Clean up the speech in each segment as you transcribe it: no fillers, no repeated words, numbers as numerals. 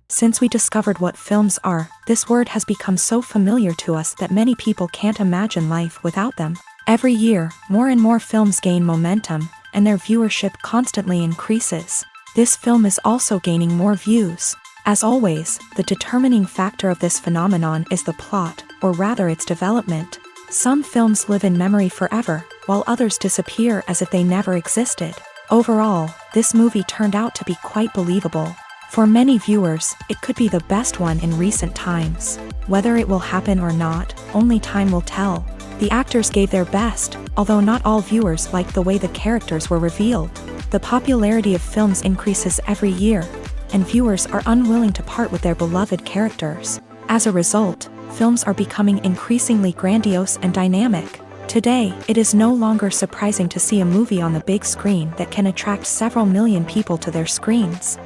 Since we discovered what films are, this word has become so familiar to us that many people can't imagine life without them. Every year, more and more films gain momentum, and their viewership constantly increases. This film is also gaining more views. As always, the determining factor of this phenomenon is the plot, or rather its development. Some films live in memory forever, while others disappear as if they never existed. Overall, this movie turned out to be quite believable. For many viewers, it could be the best one in recent times. Whether it will happen or not, only time will tell. The actors gave their best, although not all viewers liked the way the characters were revealed. The popularity of films increases every year, and viewers are unwilling to part with their beloved characters. As a result, films are becoming increasingly grandiose and dynamic. Today, it is no longer surprising to see a movie on the big screen that can attract several million people to their screens.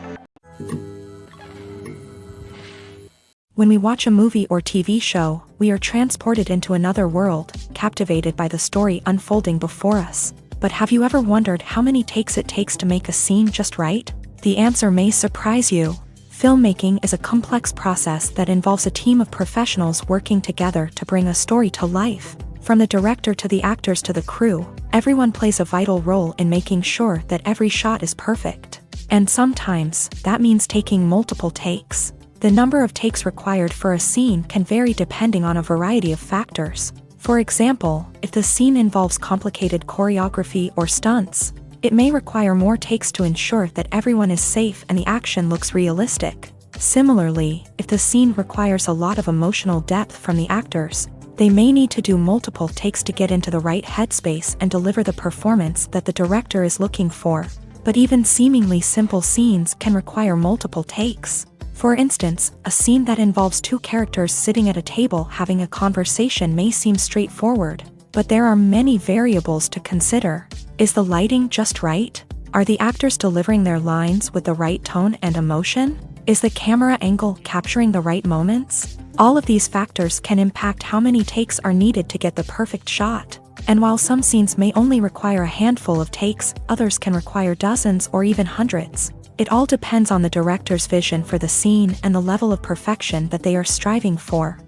When we watch a movie or TV show, we are transported into another world, captivated by the story unfolding before us. But have you ever wondered how many takes it takes to make a scene just right? The answer may surprise you. Filmmaking is a complex process that involves a team of professionals working together to bring a story to life. From the director to the actors to the crew, everyone plays a vital role in making sure that every shot is perfect. And sometimes, that means taking multiple takes. The number of takes required for a scene can vary depending on a variety of factors. For example, if the scene involves complicated choreography or stunts, it may require more takes to ensure that everyone is safe and the action looks realistic. Similarly, if the scene requires a lot of emotional depth from the actors, they may need to do multiple takes to get into the right headspace and deliver the performance that the director is looking for. But even seemingly simple scenes can require multiple takes. For instance, a scene that involves two characters sitting at a table having a conversation may seem straightforward, but there are many variables to consider. Is the lighting just right? Are the actors delivering their lines with the right tone and emotion? Is the camera angle capturing the right moments? All of these factors can impact how many takes are needed to get the perfect shot. And while some scenes may only require a handful of takes, others can require dozens or even hundreds. It all depends on the director's vision for the scene and the level of perfection that they are striving for.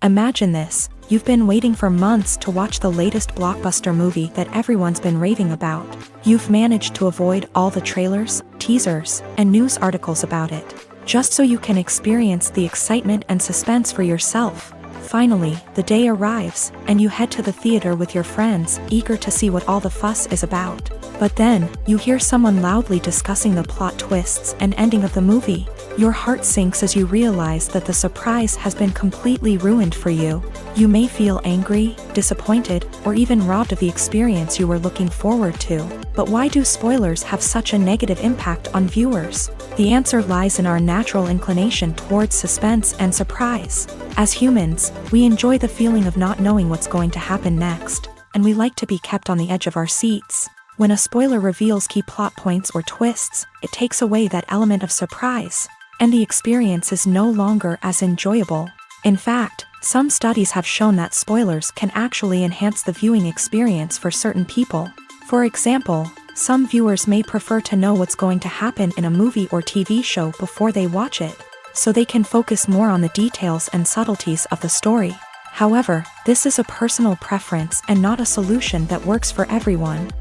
Imagine this: you've been waiting for months to watch the latest blockbuster movie that everyone's been raving about. You've managed to avoid all the trailers, teasers, and news articles about it, just so you can experience the excitement and suspense for yourself. Finally, the day arrives, and you head to the theater with your friends, eager to see what all the fuss is about. But then, you hear someone loudly discussing the plot twists and ending of the movie. Your heart sinks as you realize that the surprise has been completely ruined for you. You may feel angry, disappointed, or even robbed of the experience you were looking forward to. But why do spoilers have such a negative impact on viewers? The answer lies in our natural inclination towards suspense and surprise. As humans, we enjoy the feeling of not knowing what's going to happen next, and we like to be kept on the edge of our seats. When a spoiler reveals key plot points or twists, it takes away that element of surprise, and the experience is no longer as enjoyable. In fact, some studies have shown that spoilers can actually enhance the viewing experience for certain people. For example, some viewers may prefer to know what's going to happen in a movie or TV show before they watch it, so they can focus more on the details and subtleties of the story. However, this is a personal preference and not a solution that works for everyone.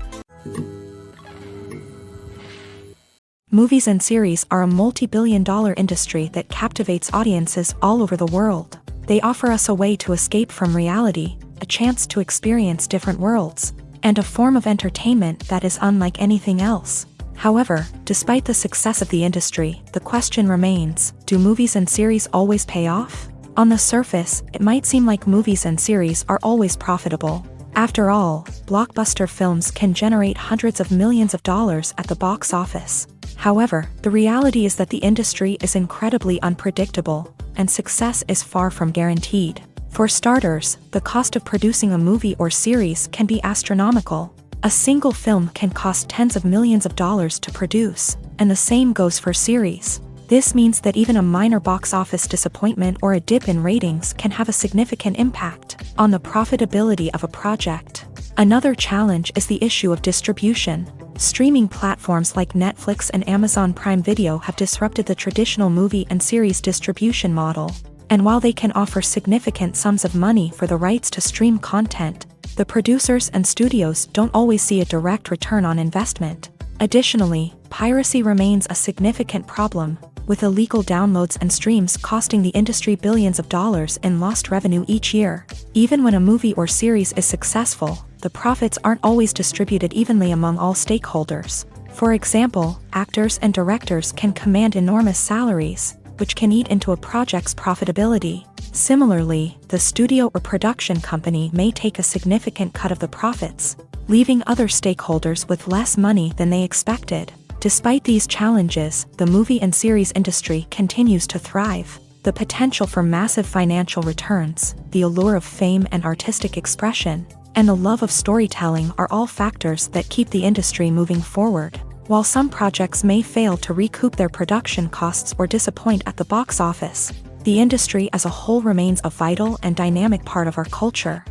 Movies and series are a multi-billion-dollar industry that captivates audiences all over the world. They offer us a way to escape from reality, a chance to experience different worlds, and a form of entertainment that is unlike anything else. However, despite the success of the industry, the question remains: do movies and series always pay off? On the surface, it might seem like movies and series are always profitable. After all, blockbuster films can generate hundreds of millions of dollars at the box office. However, the reality is that the industry is incredibly unpredictable, and success is far from guaranteed. For starters, the cost of producing a movie or series can be astronomical. A single film can cost tens of millions of dollars to produce, and the same goes for series. This means that even a minor box office disappointment or a dip in ratings can have a significant impact on the profitability of a project. Another challenge is the issue of distribution. Streaming platforms like Netflix and Amazon Prime Video have disrupted the traditional movie and series distribution model. And while they can offer significant sums of money for the rights to stream content, the producers and studios don't always see a direct return on investment. Additionally, piracy remains a significant problem, with illegal downloads and streams costing the industry billions of dollars in lost revenue each year. Even when a movie or series is successful, the profits aren't always distributed evenly among all stakeholders. For example, actors and directors can command enormous salaries, which can eat into a project's profitability. Similarly, the studio or production company may take a significant cut of the profits, leaving other stakeholders with less money than they expected. Despite these challenges, the movie and series industry continues to thrive. The potential for massive financial returns, the allure of fame and artistic expression, and the love of storytelling are all factors that keep the industry moving forward. While some projects may fail to recoup their production costs or disappoint at the box office, the industry as a whole remains a vital and dynamic part of our culture.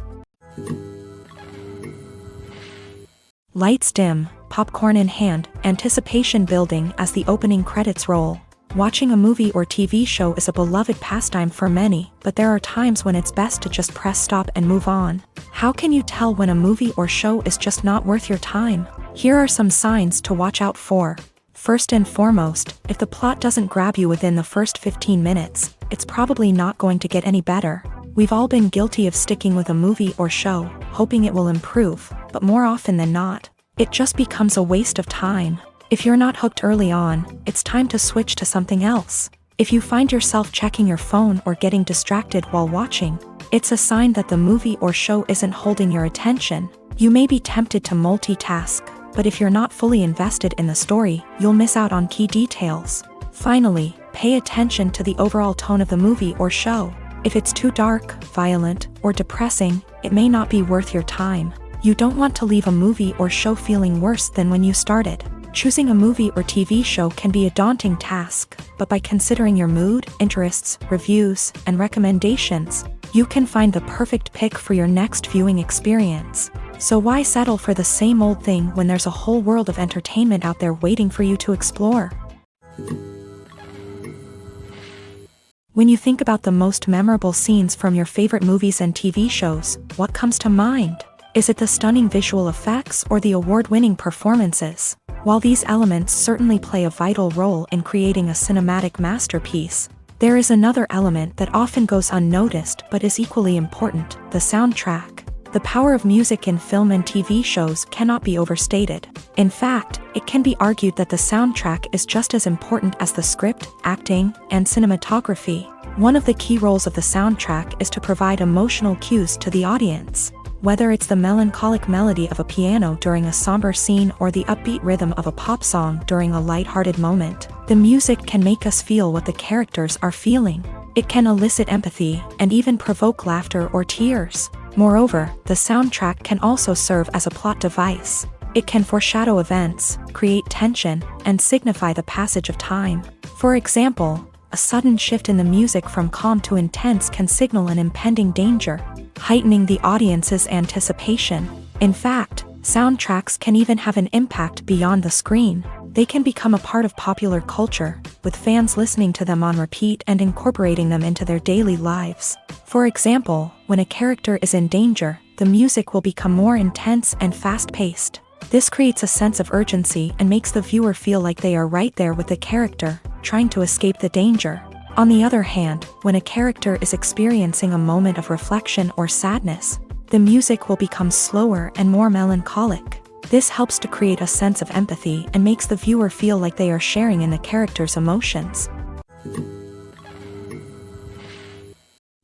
Lights dim, popcorn in hand, anticipation building as the opening credits roll. Watching a movie or TV show is a beloved pastime for many, but there are times when it's best to just press stop and move on. How can you tell when a movie or show is just not worth your time? Here are some signs to watch out for. First and foremost, if the plot doesn't grab you within the first 15 minutes, it's probably not going to get any better. We've all been guilty of sticking with a movie or show, hoping it will improve, but more often than not, it just becomes a waste of time. If you're not hooked early on, it's time to switch to something else. If you find yourself checking your phone or getting distracted while watching, it's a sign that the movie or show isn't holding your attention. You may be tempted to multitask, but if you're not fully invested in the story, you'll miss out on key details. Finally, pay attention to the overall tone of the movie or show. If it's too dark, violent, or depressing, it may not be worth your time. You don't want to leave a movie or show feeling worse than when you started. Choosing a movie or TV show can be a daunting task, but by considering your mood, interests, reviews, and recommendations, you can find the perfect pick for your next viewing experience. So why settle for the same old thing when there's a whole world of entertainment out there waiting for you to explore? When you think about the most memorable scenes from your favorite movies and TV shows, what comes to mind? Is it the stunning visual effects or the award-winning performances? While these elements certainly play a vital role in creating a cinematic masterpiece, there is another element that often goes unnoticed but is equally important: the soundtrack. The power of music in film and TV shows cannot be overstated. In fact, it can be argued that the soundtrack is just as important as the script, acting, and cinematography. One of the key roles of the soundtrack is to provide emotional cues to the audience. Whether it's the melancholic melody of a piano during a somber scene or the upbeat rhythm of a pop song during a lighthearted moment, the music can make us feel what the characters are feeling. It can elicit empathy and even provoke laughter or tears. Moreover, the soundtrack can also serve as a plot device. It can foreshadow events, create tension, and signify the passage of time. For example, a sudden shift in the music from calm to intense can signal an impending danger, heightening the audience's anticipation. In fact, soundtracks can even have an impact beyond the screen. They can become a part of popular culture, with fans listening to them on repeat and incorporating them into their daily lives. For example, when a character is in danger, the music will become more intense and fast-paced. This creates a sense of urgency and makes the viewer feel like they are right there with the character, trying to escape the danger. On the other hand, when a character is experiencing a moment of reflection or sadness, the music will become slower and more melancholic. This helps to create a sense of empathy and makes the viewer feel like they are sharing in the character's emotions.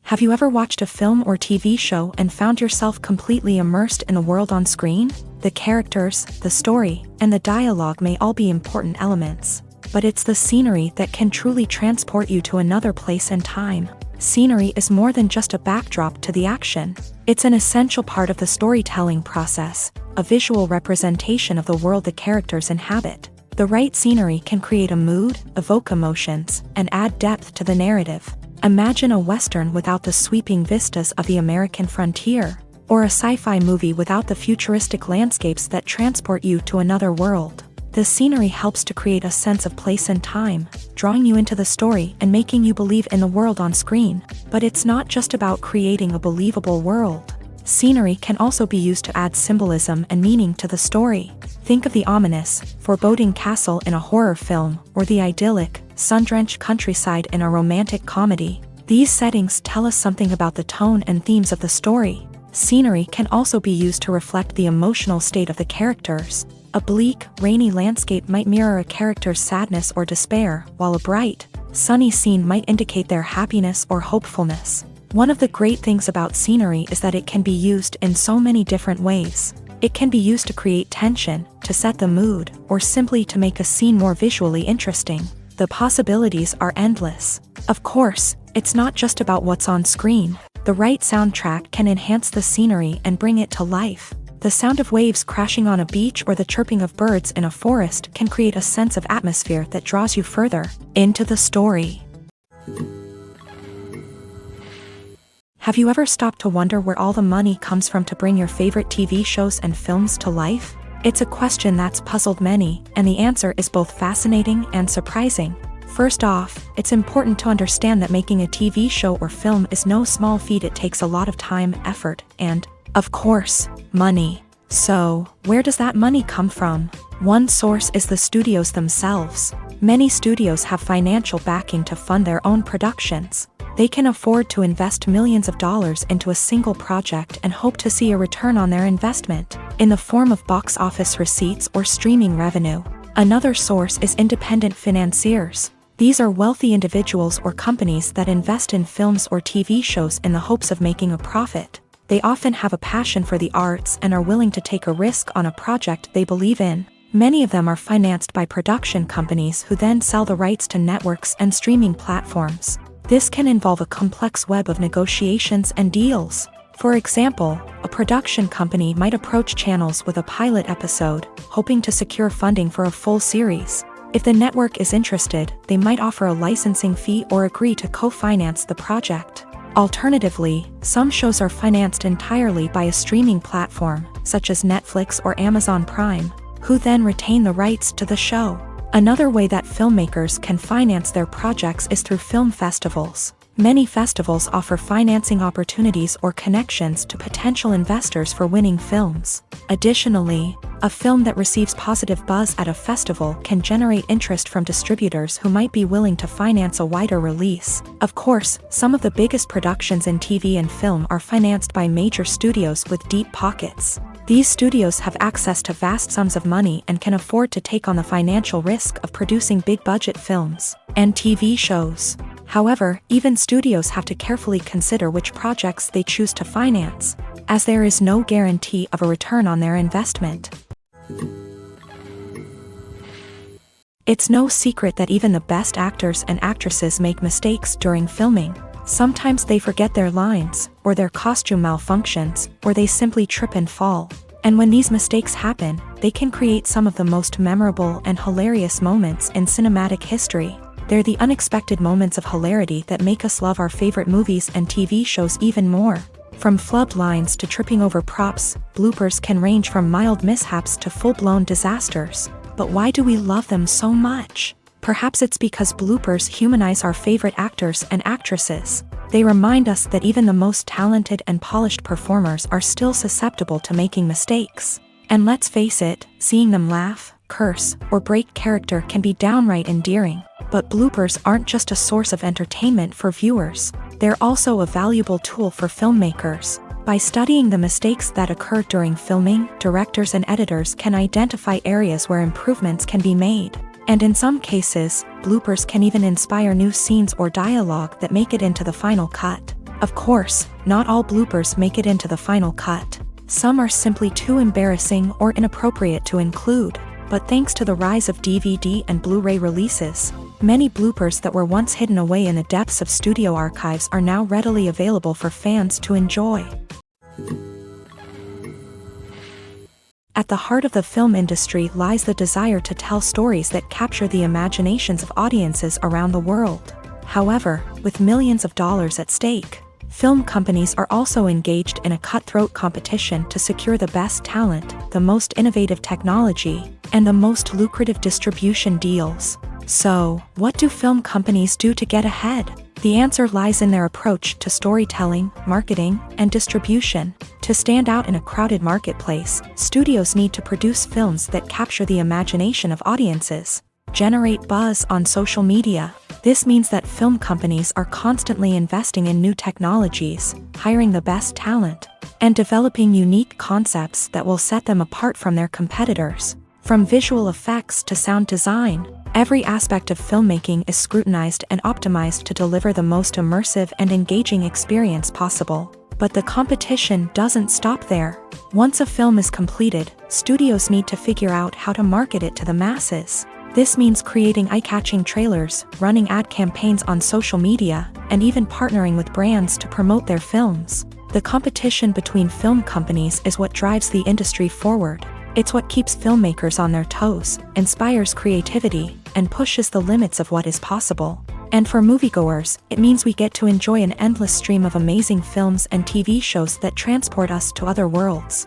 Have you ever watched a film or TV show and found yourself completely immersed in the world on screen? The characters, the story, and the dialogue may all be important elements, but it's the scenery that can truly transport you to another place and time. Scenery is more than just a backdrop to the action. It's an essential part of the storytelling process, a visual representation of the world the characters inhabit. The right scenery can create a mood, evoke emotions, and add depth to the narrative. Imagine a Western without the sweeping vistas of the American frontier. or a sci-fi movie without the futuristic landscapes that transport you to another world. The scenery helps to create a sense of place and time, drawing you into the story and making you believe in the world on screen. But it's not just about creating a believable world. Scenery can also be used to add symbolism and meaning to the story. Think of the ominous, foreboding castle in a horror film, or the idyllic, sun-drenched countryside in a romantic comedy. These settings tell us something about the tone and themes of the story. Scenery can also be used to reflect the emotional state of the characters. A bleak, rainy landscape might mirror a character's sadness or despair, while a bright, sunny scene might indicate their happiness or hopefulness. One of the great things about scenery is that it can be used in so many different ways. It can be used to create tension, to set the mood, or simply to make a scene more visually interesting. The possibilities are endless. Of course, it's not just about what's on screen. The right soundtrack can enhance the scenery and bring it to life. The sound of waves crashing on a beach or the chirping of birds in a forest can create a sense of atmosphere that draws you further into the story. Have you ever stopped to wonder where all the money comes from to bring your favorite TV shows and films to life? It's a question that's puzzled many, and the answer is both fascinating and surprising. First off, it's important to understand that making a TV show or film is no small feat. It takes a lot of time, effort, and, of course, money. So, where does that money come from? One source is the studios themselves. Many studios have financial backing to fund their own productions. They can afford to invest millions of dollars into a single project and hope to see a return on their investment, in the form of box office receipts or streaming revenue. Another source is independent financiers. These are wealthy individuals or companies that invest in films or TV shows in the hopes of making a profit. They often have a passion for the arts and are willing to take a risk on a project they believe in. Many of them are financed by production companies who then sell the rights to networks and streaming platforms. This can involve a complex web of negotiations and deals. For example, a production company might approach channels with a pilot episode, hoping to secure funding for a full series. If the network is interested, they might offer a licensing fee or agree to co-finance the project. Alternatively, some shows are financed entirely by a streaming platform, such as Netflix or Amazon Prime, who then retain the rights to the show. Another way that filmmakers can finance their projects is through film festivals. Many festivals offer financing opportunities or connections to potential investors for winning films. Additionally, a film that receives positive buzz at a festival can generate interest from distributors who might be willing to finance a wider release. Of course, some of the biggest productions in TV and film are financed by major studios with deep pockets. These studios have access to vast sums of money and can afford to take on the financial risk of producing big-budget films and TV shows. However, even studios have to carefully consider which projects they choose to finance, as there is no guarantee of a return on their investment. It's no secret that even the best actors and actresses make mistakes during filming. Sometimes they forget their lines, or their costume malfunctions, or they simply trip and fall. And when these mistakes happen, they can create some of the most memorable and hilarious moments in cinematic history. They're the unexpected moments of hilarity that make us love our favorite movies and TV shows even more. From flubbed lines to tripping over props, bloopers can range from mild mishaps to full-blown disasters. But why do we love them so much? Perhaps it's because bloopers humanize our favorite actors and actresses. They remind us that even the most talented and polished performers are still susceptible to making mistakes. And let's face it, seeing them laugh, curse, or break character can be downright endearing. But bloopers aren't just a source of entertainment for viewers. They're also a valuable tool for filmmakers. By studying the mistakes that occur during filming, directors and editors can identify areas where improvements can be made. And in some cases, bloopers can even inspire new scenes or dialogue that make it into the final cut. Of course, not all bloopers make it into the final cut. Some are simply too embarrassing or inappropriate to include. But thanks to the rise of DVD and Blu-ray releases, many bloopers that were once hidden away in the depths of studio archives are now readily available for fans to enjoy. At the heart of the film industry lies the desire to tell stories that capture the imaginations of audiences around the world. However, with millions of dollars at stake, Film companies are also engaged in a cutthroat competition to secure the best talent, the most innovative technology, and the most lucrative distribution deals. So, what do film companies do to get ahead? The answer lies in their approach to storytelling, marketing, and distribution. To stand out in a crowded marketplace, studios need to produce films that capture the imagination of audiences, generate buzz on social media. This means that film companies are constantly investing in new technologies, hiring the best talent, and developing unique concepts that will set them apart from their competitors. From visual effects to sound design, every aspect of filmmaking is scrutinized and optimized to deliver the most immersive and engaging experience possible. But the competition doesn't stop there. Once a film is completed, studios need to figure out how to market it to the masses. This means creating eye-catching trailers, running ad campaigns on social media, and even partnering with brands to promote their films. The competition between film companies is what drives the industry forward. It's what keeps filmmakers on their toes, inspires creativity, and pushes the limits of what is possible. And for moviegoers, it means we get to enjoy an endless stream of amazing films and TV shows that transport us to other worlds.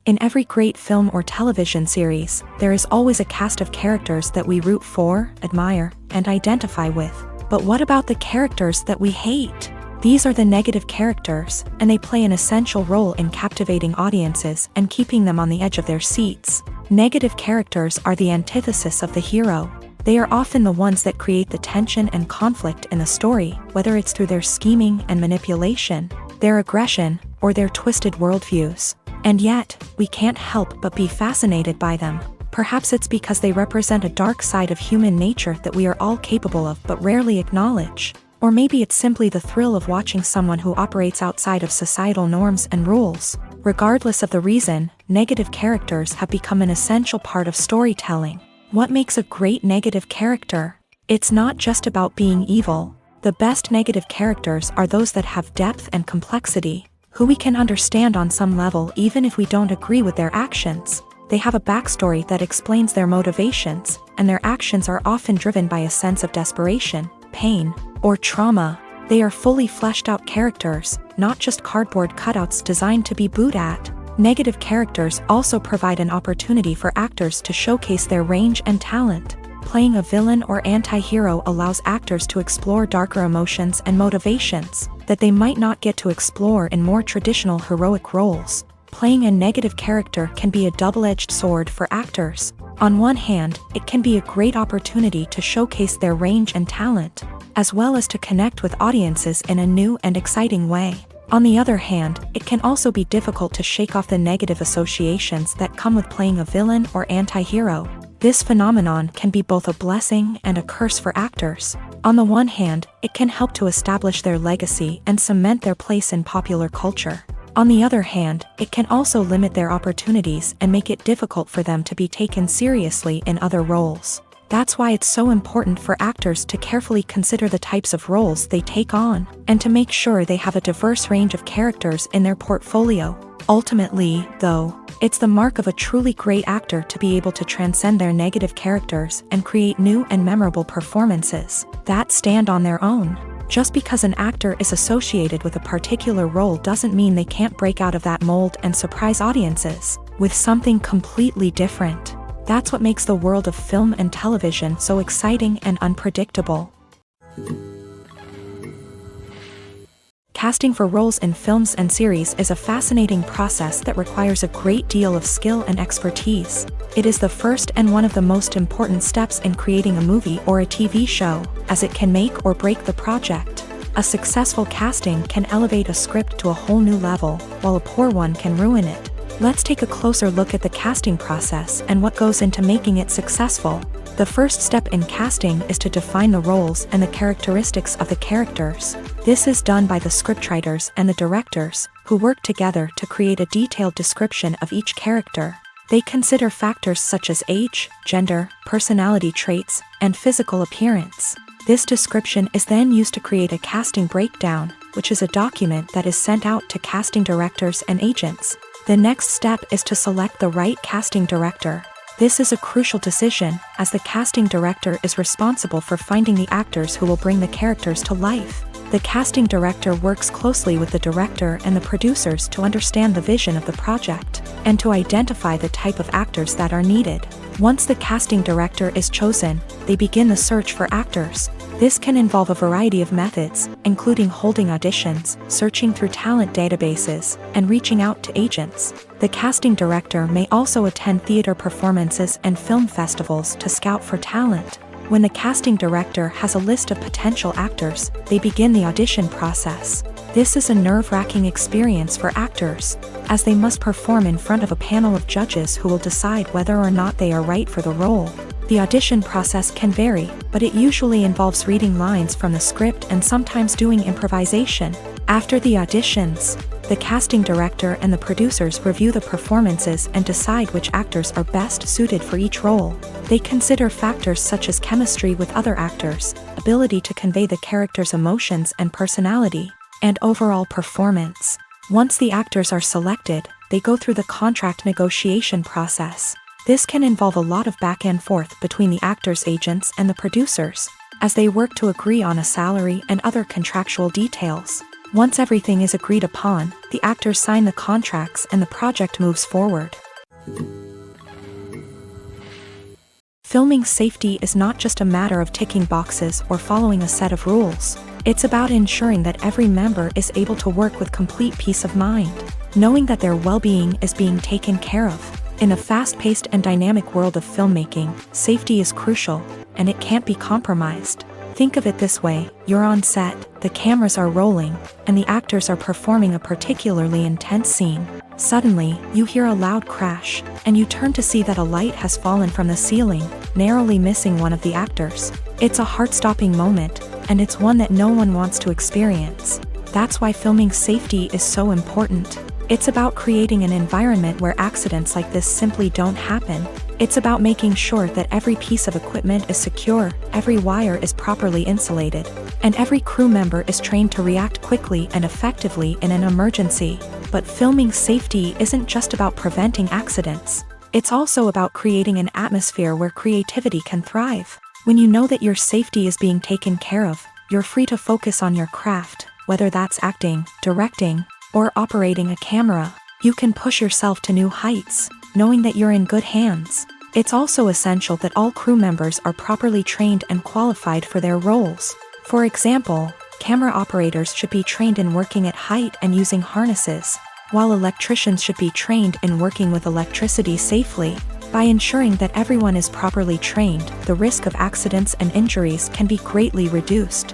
In every great film or television series, there is always a cast of characters that we root for, admire, and identify with. But what about the characters that we hate? These are the negative characters, and they play an essential role in captivating audiences and keeping them on the edge of their seats. Negative characters are the antithesis of the hero. They are often the ones that create the tension and conflict in the story, whether it's through their scheming and manipulation, their aggression, or their twisted worldviews. And yet, we can't help but be fascinated by them. Perhaps it's because they represent a dark side of human nature that we are all capable of but rarely acknowledge. Or maybe it's simply the thrill of watching someone who operates outside of societal norms and rules. Regardless of the reason, negative characters have become an essential part of storytelling. What makes a great negative character? It's not just about being evil. The best negative characters are those that have depth and complexity, who we can understand on some level even if we don't agree with their actions. They have a backstory that explains their motivations, and their actions are often driven by a sense of desperation, pain, or trauma. They are fully fleshed out characters, not just cardboard cutouts designed to be booed at. Negative characters also provide an opportunity for actors to showcase their range and talent. Playing a villain or anti-hero allows actors to explore darker emotions and motivations that they might not get to explore in more traditional heroic roles. Playing a negative character can be a double-edged sword for actors. On one hand, it can be a great opportunity to showcase their range and talent, as well as to connect with audiences in a new and exciting way. On the other hand, it can also be difficult to shake off the negative associations that come with playing a villain or anti-hero. This phenomenon can be both a blessing and a curse for actors. On the one hand, it can help to establish their legacy and cement their place in popular culture. On the other hand, it can also limit their opportunities and make it difficult for them to be taken seriously in other roles. That's why it's so important for actors to carefully consider the types of roles they take on, and to make sure they have a diverse range of characters in their portfolio. Ultimately, though, it's the mark of a truly great actor to be able to transcend their negative characters and create new and memorable performances that stand on their own. Just because an actor is associated with a particular role doesn't mean they can't break out of that mold and surprise audiences with something completely different. That's what makes the world of film and television so exciting and unpredictable. Casting for roles in films and series is a fascinating process that requires a great deal of skill and expertise. It is the first and one of the most important steps in creating a movie or a TV show, as it can make or break the project. A successful casting can elevate a script to a whole new level, while a poor one can ruin it. Let's take a closer look at the casting process and what goes into making it successful. The first step in casting is to define the roles and the characteristics of the characters. This is done by the scriptwriters and the directors, who work together to create a detailed description of each character. They consider factors such as age, gender, personality traits, and physical appearance. This description is then used to create a casting breakdown, which is a document that is sent out to casting directors and agents. The next step is to select the right casting director. This is a crucial decision, as the casting director is responsible for finding the actors who will bring the characters to life. The casting director works closely with the director and the producers to understand the vision of the project, and to identify the type of actors that are needed. Once the casting director is chosen, they begin the search for actors. This can involve a variety of methods, including holding auditions, searching through talent databases, and reaching out to agents. The casting director may also attend theater performances and film festivals to scout for talent. When the casting director has a list of potential actors, they begin the audition process. This is a nerve-wracking experience for actors, as they must perform in front of a panel of judges who will decide whether or not they are right for the role. The audition process can vary, but it usually involves reading lines from the script and sometimes doing improvisation. After the auditions, the casting director and the producers review the performances and decide which actors are best suited for each role. They consider factors such as chemistry with other actors, ability to convey the character's emotions and personality, and overall performance. Once the actors are selected, they go through the contract negotiation process. This can involve a lot of back and forth between the actors' agents and the producers, as they work to agree on a salary and other contractual details. Once everything is agreed upon, the actors sign the contracts and the project moves forward. Filming safety is not just a matter of ticking boxes or following a set of rules. It's about ensuring that every member is able to work with complete peace of mind, knowing that their well-being is being taken care of. In a fast-paced and dynamic world of filmmaking, safety is crucial, and it can't be compromised. Think of it this way: you're on set, the cameras are rolling, and the actors are performing a particularly intense scene. Suddenly, you hear a loud crash, and you turn to see that a light has fallen from the ceiling, narrowly missing one of the actors. It's a heart-stopping moment, and it's one that no one wants to experience. That's why filming safety is so important. It's about creating an environment where accidents like this simply don't happen. It's about making sure that every piece of equipment is secure, every wire is properly insulated, and every crew member is trained to react quickly and effectively in an emergency. But filming safety isn't just about preventing accidents. It's also about creating an atmosphere where creativity can thrive. When you know that your safety is being taken care of, you're free to focus on your craft, whether that's acting, directing, or operating a camera. You can push yourself to new heights, knowing that you're in good hands. It's also essential that all crew members are properly trained and qualified for their roles. For example, camera operators should be trained in working at height and using harnesses, while electricians should be trained in working with electricity safely. By ensuring that everyone is properly trained, the risk of accidents and injuries can be greatly reduced.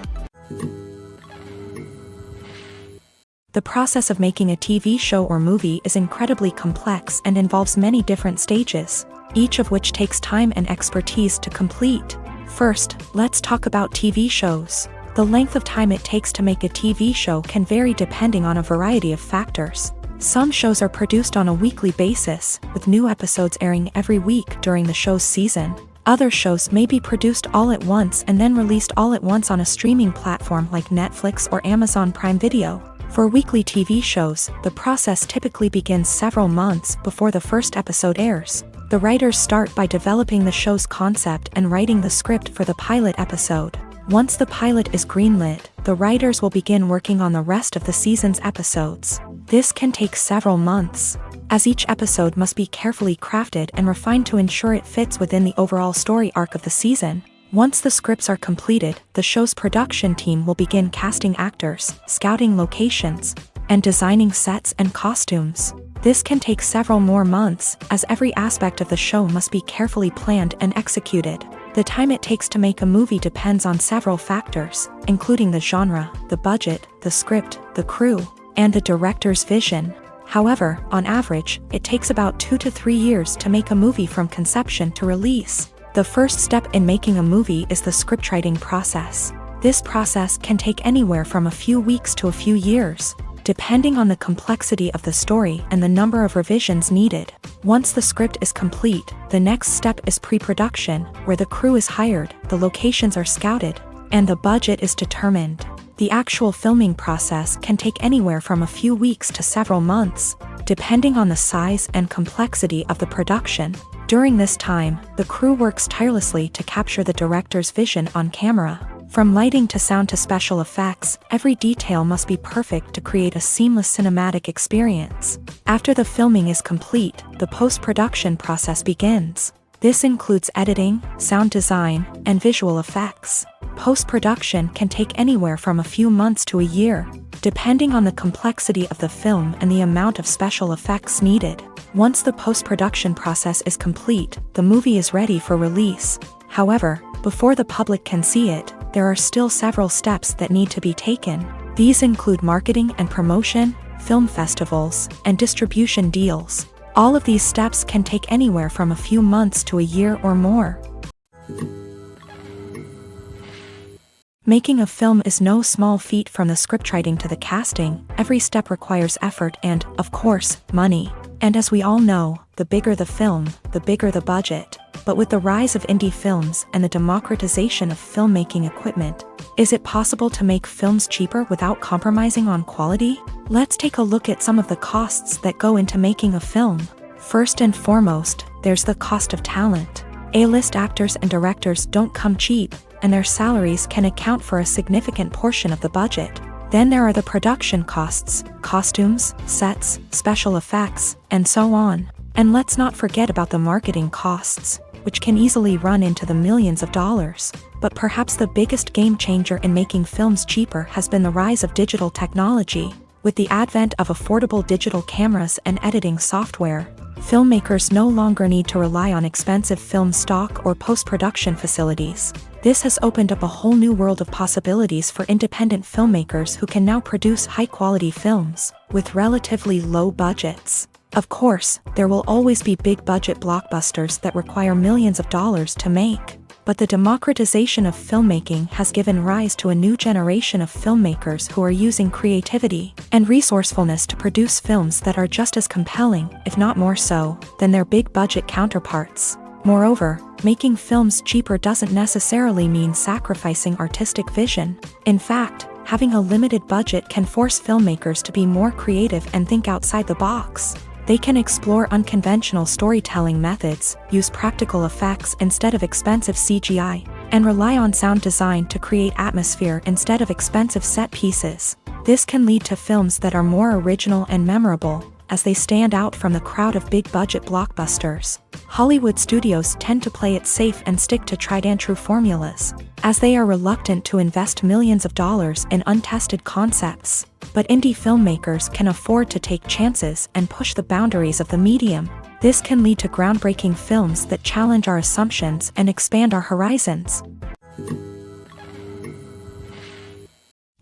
The process of making a TV show or movie is incredibly complex and involves many different stages, each of which takes time and expertise to complete. First, let's talk about TV shows. The length of time it takes to make a TV show can vary depending on a variety of factors. Some shows are produced on a weekly basis, with new episodes airing every week during the show's season. Other shows may be produced all at once and then released all at once on a streaming platform like Netflix or Amazon Prime Video. For weekly TV shows, the process typically begins several months before the first episode airs. The writers start by developing the show's concept and writing the script for the pilot episode. Once the pilot is greenlit, the writers will begin working on the rest of the season's episodes. This can take several months, as each episode must be carefully crafted and refined to ensure it fits within the overall story arc of the season. Once the scripts are completed, the show's production team will begin casting actors, scouting locations, and designing sets and costumes. This can take several more months, as every aspect of the show must be carefully planned and executed. The time it takes to make a movie depends on several factors, including the genre, the budget, the script, the crew, and the director's vision. However, on average, it takes about 2 to 3 years to make a movie from conception to release. The first step in making a movie is the scriptwriting process. This process can take anywhere from a few weeks to a few years, depending on the complexity of the story and the number of revisions needed. Once the script is complete, the next step is pre-production, where the crew is hired, the locations are scouted, and the budget is determined. The actual filming process can take anywhere from a few weeks to several months, depending on the size and complexity of the production. During this time, the crew works tirelessly to capture the director's vision on camera. From lighting to sound to special effects, every detail must be perfect to create a seamless cinematic experience. After the filming is complete, the post-production process begins. This includes editing, sound design, and visual effects. Post-production can take anywhere from a few months to a year, depending on the complexity of the film and the amount of special effects needed. Once the post-production process is complete, the movie is ready for release. However, before the public can see it, there are still several steps that need to be taken. These include marketing and promotion, film festivals, and distribution deals. All of these steps can take anywhere from a few months to a year or more. Making a film is no small feat. From the scriptwriting to the casting, every step requires effort and, of course, money. And as we all know, the bigger the film, the bigger the budget. But with the rise of indie films and the democratization of filmmaking equipment, is it possible to make films cheaper without compromising on quality? Let's take a look at some of the costs that go into making a film. First and foremost, there's the cost of talent. A-list actors and directors don't come cheap, and their salaries can account for a significant portion of the budget. Then there are the production costs, costumes, sets, special effects, and so on. And let's not forget about the marketing costs, which can easily run into the millions of dollars. But perhaps the biggest game changer in making films cheaper has been the rise of digital technology. With the advent of affordable digital cameras and editing software, filmmakers no longer need to rely on expensive film stock or post-production facilities. This has opened up a whole new world of possibilities for independent filmmakers who can now produce high-quality films with relatively low budgets. Of course, there will always be big-budget blockbusters that require millions of dollars to make. But the democratization of filmmaking has given rise to a new generation of filmmakers who are using creativity and resourcefulness to produce films that are just as compelling, if not more so, than their big-budget counterparts. Moreover, making films cheaper doesn't necessarily mean sacrificing artistic vision. In fact, having a limited budget can force filmmakers to be more creative and think outside the box. They can explore unconventional storytelling methods, use practical effects instead of expensive CGI, and rely on sound design to create atmosphere instead of expensive set pieces. This can lead to films that are more original and memorable, as they stand out from the crowd of big-budget blockbusters. Hollywood studios tend to play it safe and stick to tried-and-true formulas, as they are reluctant to invest millions of dollars in untested concepts. But indie filmmakers can afford to take chances and push the boundaries of the medium. This can lead to groundbreaking films that challenge our assumptions and expand our horizons.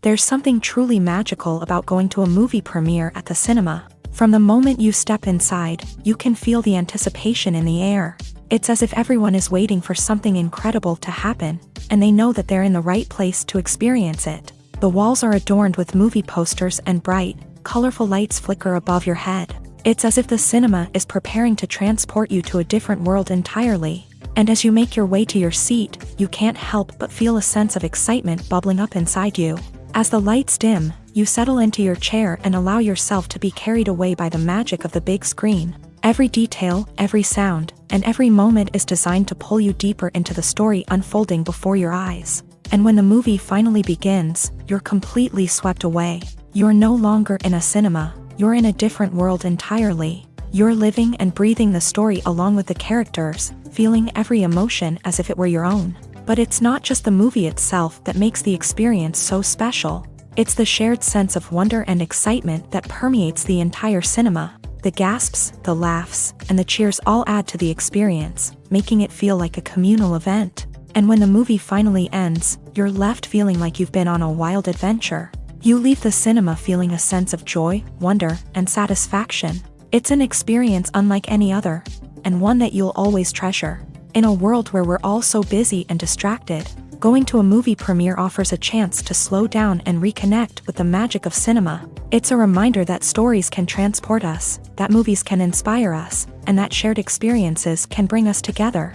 There's something truly magical about going to a movie premiere at the cinema. From the moment you step inside, you can feel the anticipation in the air. It's as if everyone is waiting for something incredible to happen, and they know that they're in the right place to experience it. The walls are adorned with movie posters and bright, colorful lights flicker above your head. It's as if the cinema is preparing to transport you to a different world entirely. And as you make your way to your seat, you can't help but feel a sense of excitement bubbling up inside you. As the lights dim, you settle into your chair and allow yourself to be carried away by the magic of the big screen. Every detail, every sound, and every moment is designed to pull you deeper into the story unfolding before your eyes. And when the movie finally begins, you're completely swept away. You're no longer in a cinema, you're in a different world entirely. You're living and breathing the story along with the characters, feeling every emotion as if it were your own. But it's not just the movie itself that makes the experience so special. It's the shared sense of wonder and excitement that permeates the entire cinema. The gasps, the laughs, and the cheers all add to the experience, making it feel like a communal event. And when the movie finally ends, you're left feeling like you've been on a wild adventure. You leave the cinema feeling a sense of joy, wonder, and satisfaction. It's an experience unlike any other, and one that you'll always treasure. In a world where we're all so busy and distracted, going to a movie premiere offers a chance to slow down and reconnect with the magic of cinema. It's a reminder that stories can transport us, that movies can inspire us, and that shared experiences can bring us together.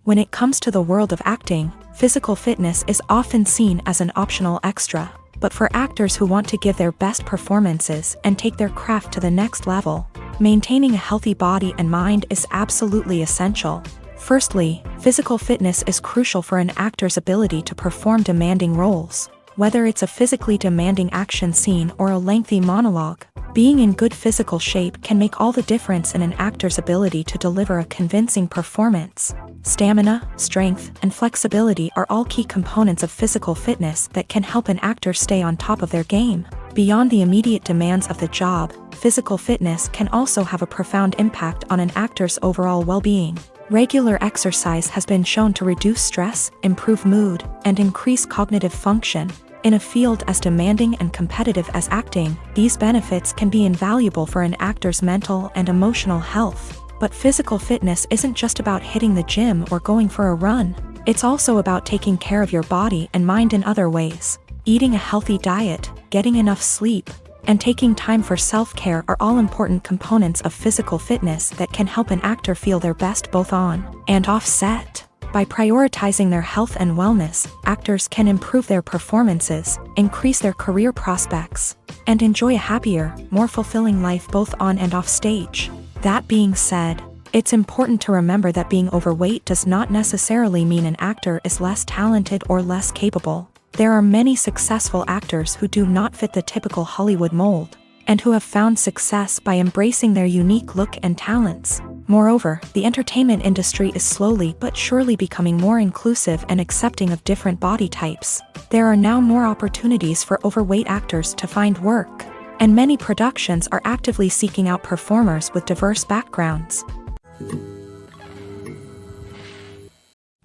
When it comes to the world of acting, physical fitness is often seen as an optional extra. But for actors who want to give their best performances and take their craft to the next level, Maintaining a healthy body and mind is absolutely essential. Firstly, physical fitness is crucial for an actor's ability to perform demanding roles. Whether it's a physically demanding action scene or a lengthy monologue, being in good physical shape can make all the difference in an actor's ability to deliver a convincing performance. Stamina, strength, and flexibility are all key components of physical fitness that can help an actor stay on top of their game. Beyond the immediate demands of the job, physical fitness can also have a profound impact on an actor's overall well-being. Regular exercise has been shown to reduce stress, improve mood, and increase cognitive function. In a field as demanding and competitive as acting, these benefits can be invaluable for an actor's mental and emotional health. But physical fitness isn't just about hitting the gym or going for a run. It's also about taking care of your body and mind in other ways. Eating a healthy diet, getting enough sleep, and taking time for self-care are all important components of physical fitness that can help an actor feel their best both on and off set. By prioritizing their health and wellness, actors can improve their performances, increase their career prospects, and enjoy a happier, more fulfilling life both on and off stage. That being said, it's important to remember that being overweight does not necessarily mean an actor is less talented or less capable. There are many successful actors who do not fit the typical Hollywood mold, and who have found success by embracing their unique look and talents. Moreover, the entertainment industry is slowly but surely becoming more inclusive and accepting of different body types. There are now more opportunities for overweight actors to find work, and many productions are actively seeking out performers with diverse backgrounds.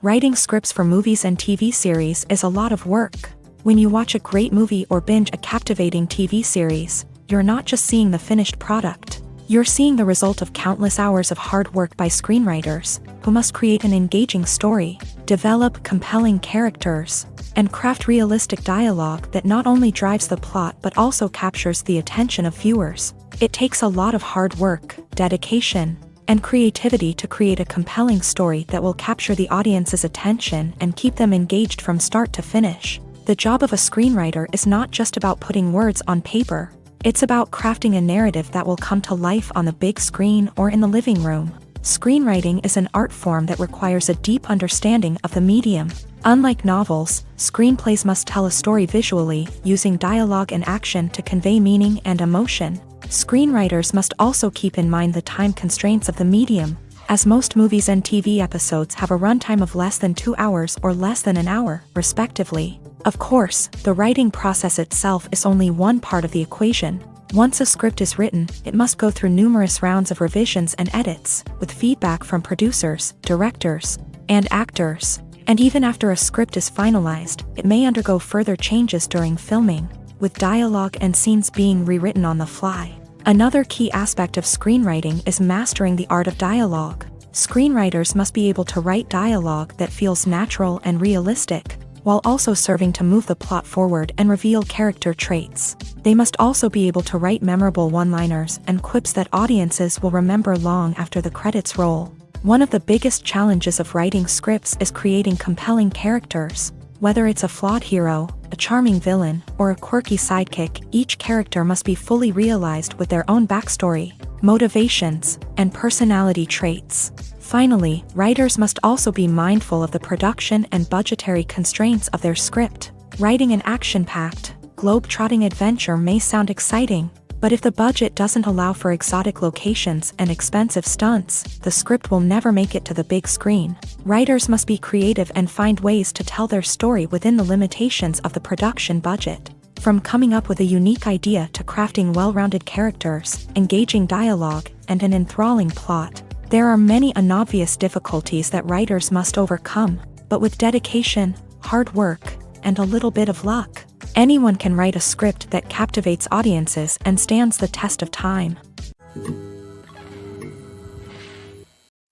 Writing scripts for movies and TV series is a lot of work. When you watch a great movie or binge a captivating TV series, you're not just seeing the finished product. You're seeing the result of countless hours of hard work by screenwriters, who must create an engaging story, develop compelling characters, and craft realistic dialogue that not only drives the plot but also captures the attention of viewers. It takes a lot of hard work, dedication, and creativity to create a compelling story that will capture the audience's attention and keep them engaged from start to finish. The job of a screenwriter is not just about putting words on paper. It's about crafting a narrative that will come to life on the big screen or in the living room. Screenwriting is an art form that requires a deep understanding of the medium. Unlike novels, screenplays must tell a story visually, using dialogue and action to convey meaning and emotion. Screenwriters must also keep in mind the time constraints of the medium, as most movies and TV episodes have a runtime of less than 2 hours or less than an hour, respectively. Of course, the writing process itself is only one part of the equation. Once a script is written, it must go through numerous rounds of revisions and edits, with feedback from producers, directors, and actors. And even after a script is finalized, it may undergo further changes during filming, with dialogue and scenes being rewritten on the fly. Another key aspect of screenwriting is mastering the art of dialogue. Screenwriters must be able to write dialogue that feels natural and realistic, while also serving to move the plot forward and reveal character traits. They must also be able to write memorable one-liners and quips that audiences will remember long after the credits roll. One of the biggest challenges of writing scripts is creating compelling characters. Whether it's a flawed hero, a charming villain, or a quirky sidekick, each character must be fully realized with their own backstory, motivations, and personality traits. Finally, writers must also be mindful of the production and budgetary constraints of their script. Writing an action-packed, globe-trotting adventure may sound exciting, but if the budget doesn't allow for exotic locations and expensive stunts, the script will never make it to the big screen. Writers must be creative and find ways to tell their story within the limitations of the production budget. From coming up with a unique idea to crafting well-rounded characters, engaging dialogue, and an enthralling plot, there are many unobvious difficulties that writers must overcome, but with dedication, hard work, and a little bit of luck, anyone can write a script that captivates audiences and stands the test of time.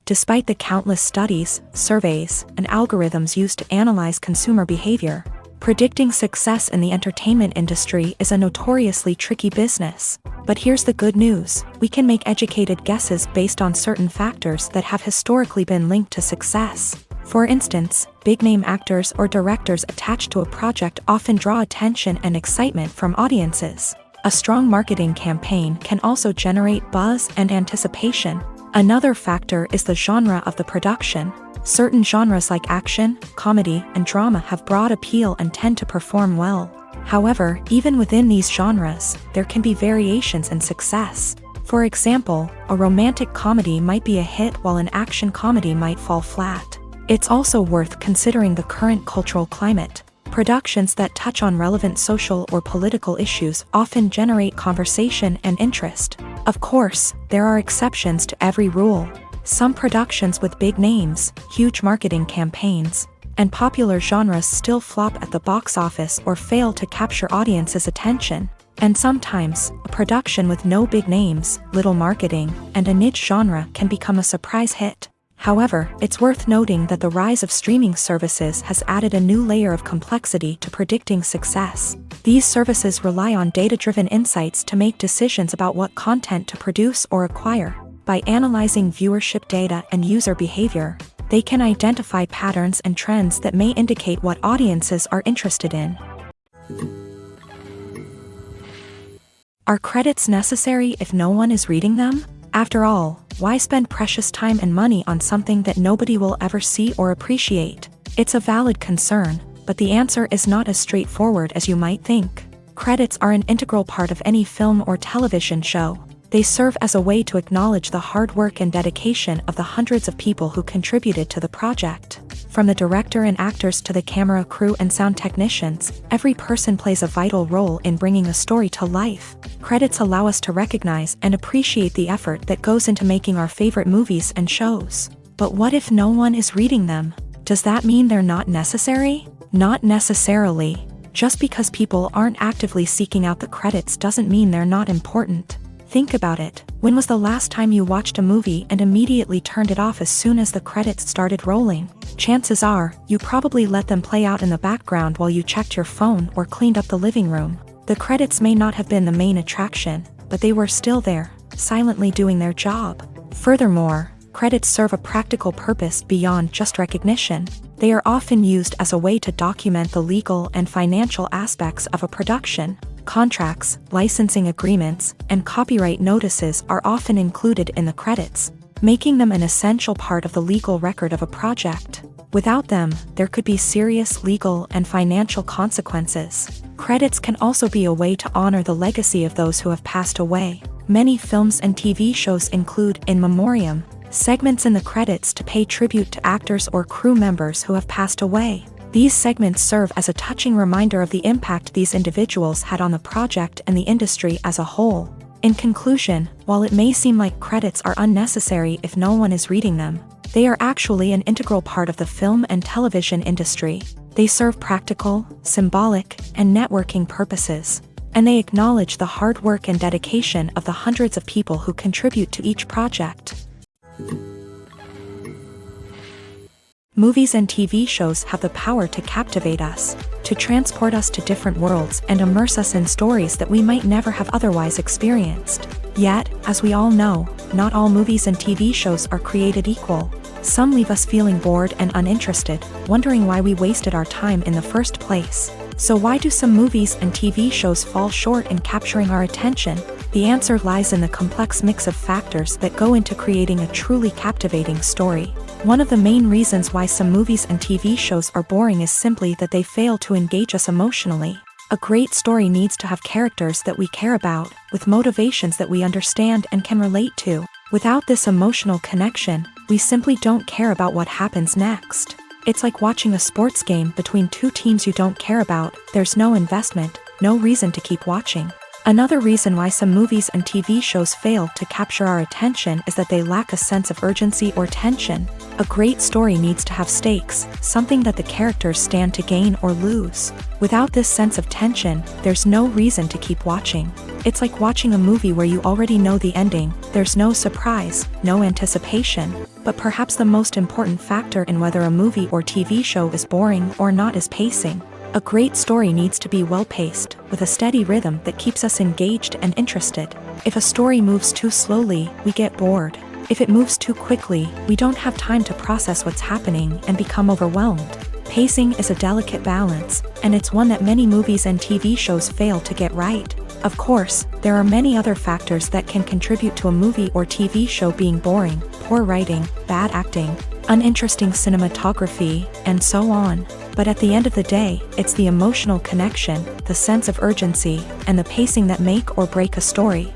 Despite the countless studies, surveys, and algorithms used to analyze consumer behavior, predicting success in the entertainment industry is a notoriously tricky business. But here's the good news: we can make educated guesses based on certain factors that have historically been linked to success. For instance, big-name actors or directors attached to a project often draw attention and excitement from audiences. A strong marketing campaign can also generate buzz and anticipation. Another factor is the genre of the production. Certain genres like action, comedy, and drama have broad appeal and tend to perform well. However, even within these genres, there can be variations in success. For example, a romantic comedy might be a hit while an action comedy might fall flat. It's also worth considering the current cultural climate. Productions that touch on relevant social or political issues often generate conversation and interest. Of course, there are exceptions to every rule. Some productions with big names, huge marketing campaigns, and popular genres still flop at the box office or fail to capture audiences' attention. And sometimes, a production with no big names, little marketing, and a niche genre can become a surprise hit. However, it's worth noting that the rise of streaming services has added a new layer of complexity to predicting success. These services rely on data-driven insights to make decisions about what content to produce or acquire. By analyzing viewership data and user behavior, they can identify patterns and trends that may indicate what audiences are interested in. Are credits necessary if no one is reading them? After all, why spend precious time and money on something that nobody will ever see or appreciate? It's a valid concern, but the answer is not as straightforward as you might think. Credits are an integral part of any film or television show. They serve as a way to acknowledge the hard work and dedication of the hundreds of people who contributed to the project. From the director and actors to the camera crew and sound technicians, every person plays a vital role in bringing a story to life. Credits allow us to recognize and appreciate the effort that goes into making our favorite movies and shows. But what if no one is reading them? Does that mean they're not necessary? Not necessarily. Just because people aren't actively seeking out the credits doesn't mean they're not important. Think about it. When was the last time you watched a movie and immediately turned it off as soon as the credits started rolling? Chances are, you probably let them play out in the background while you checked your phone or cleaned up the living room. The credits may not have been the main attraction, but they were still there, silently doing their job. Furthermore, credits serve a practical purpose beyond just recognition. They are often used as a way to document the legal and financial aspects of a production. Contracts, licensing agreements, and copyright notices are often included in the credits, making them an essential part of the legal record of a project. Without them, there could be serious legal and financial consequences. Credits can also be a way to honor the legacy of those who have passed away. Many films and TV shows include in memoriam segments in the credits to pay tribute to actors or crew members who have passed away. These segments serve as a touching reminder of the impact these individuals had on the project and the industry as a whole. In conclusion, while it may seem like credits are unnecessary if no one is reading them, they are actually an integral part of the film and television industry. They serve practical, symbolic, and networking purposes, and they acknowledge the hard work and dedication of the hundreds of people who contribute to each project. Movies and TV shows have the power to captivate us, to transport us to different worlds and immerse us in stories that we might never have otherwise experienced. Yet, as we all know, not all movies and TV shows are created equal. Some leave us feeling bored and uninterested, wondering why we wasted our time in the first place. So why do some movies and TV shows fall short in capturing our attention? The answer lies in the complex mix of factors that go into creating a truly captivating story. One of the main reasons why some movies and TV shows are boring is simply that they fail to engage us emotionally. A great story needs to have characters that we care about, with motivations that we understand and can relate to. Without this emotional connection, we simply don't care about what happens next. It's like watching a sports game between two teams you don't care about. There's no investment, no reason to keep watching. Another reason why some movies and TV shows fail to capture our attention is that they lack a sense of urgency or tension. A great story needs to have stakes, something that the characters stand to gain or lose. Without this sense of tension, there's no reason to keep watching. It's like watching a movie where you already know the ending. There's no surprise, no anticipation. But perhaps the most important factor in whether a movie or TV show is boring or not is pacing. A great story needs to be well-paced, with a steady rhythm that keeps us engaged and interested. If a story moves too slowly, we get bored. If it moves too quickly, we don't have time to process what's happening and become overwhelmed. Pacing is a delicate balance, and it's one that many movies and TV shows fail to get right. Of course, there are many other factors that can contribute to a movie or TV show being boring: poor writing, bad acting, uninteresting cinematography, and so on. But at the end of the day, it's the emotional connection, the sense of urgency, and the pacing that make or break a story.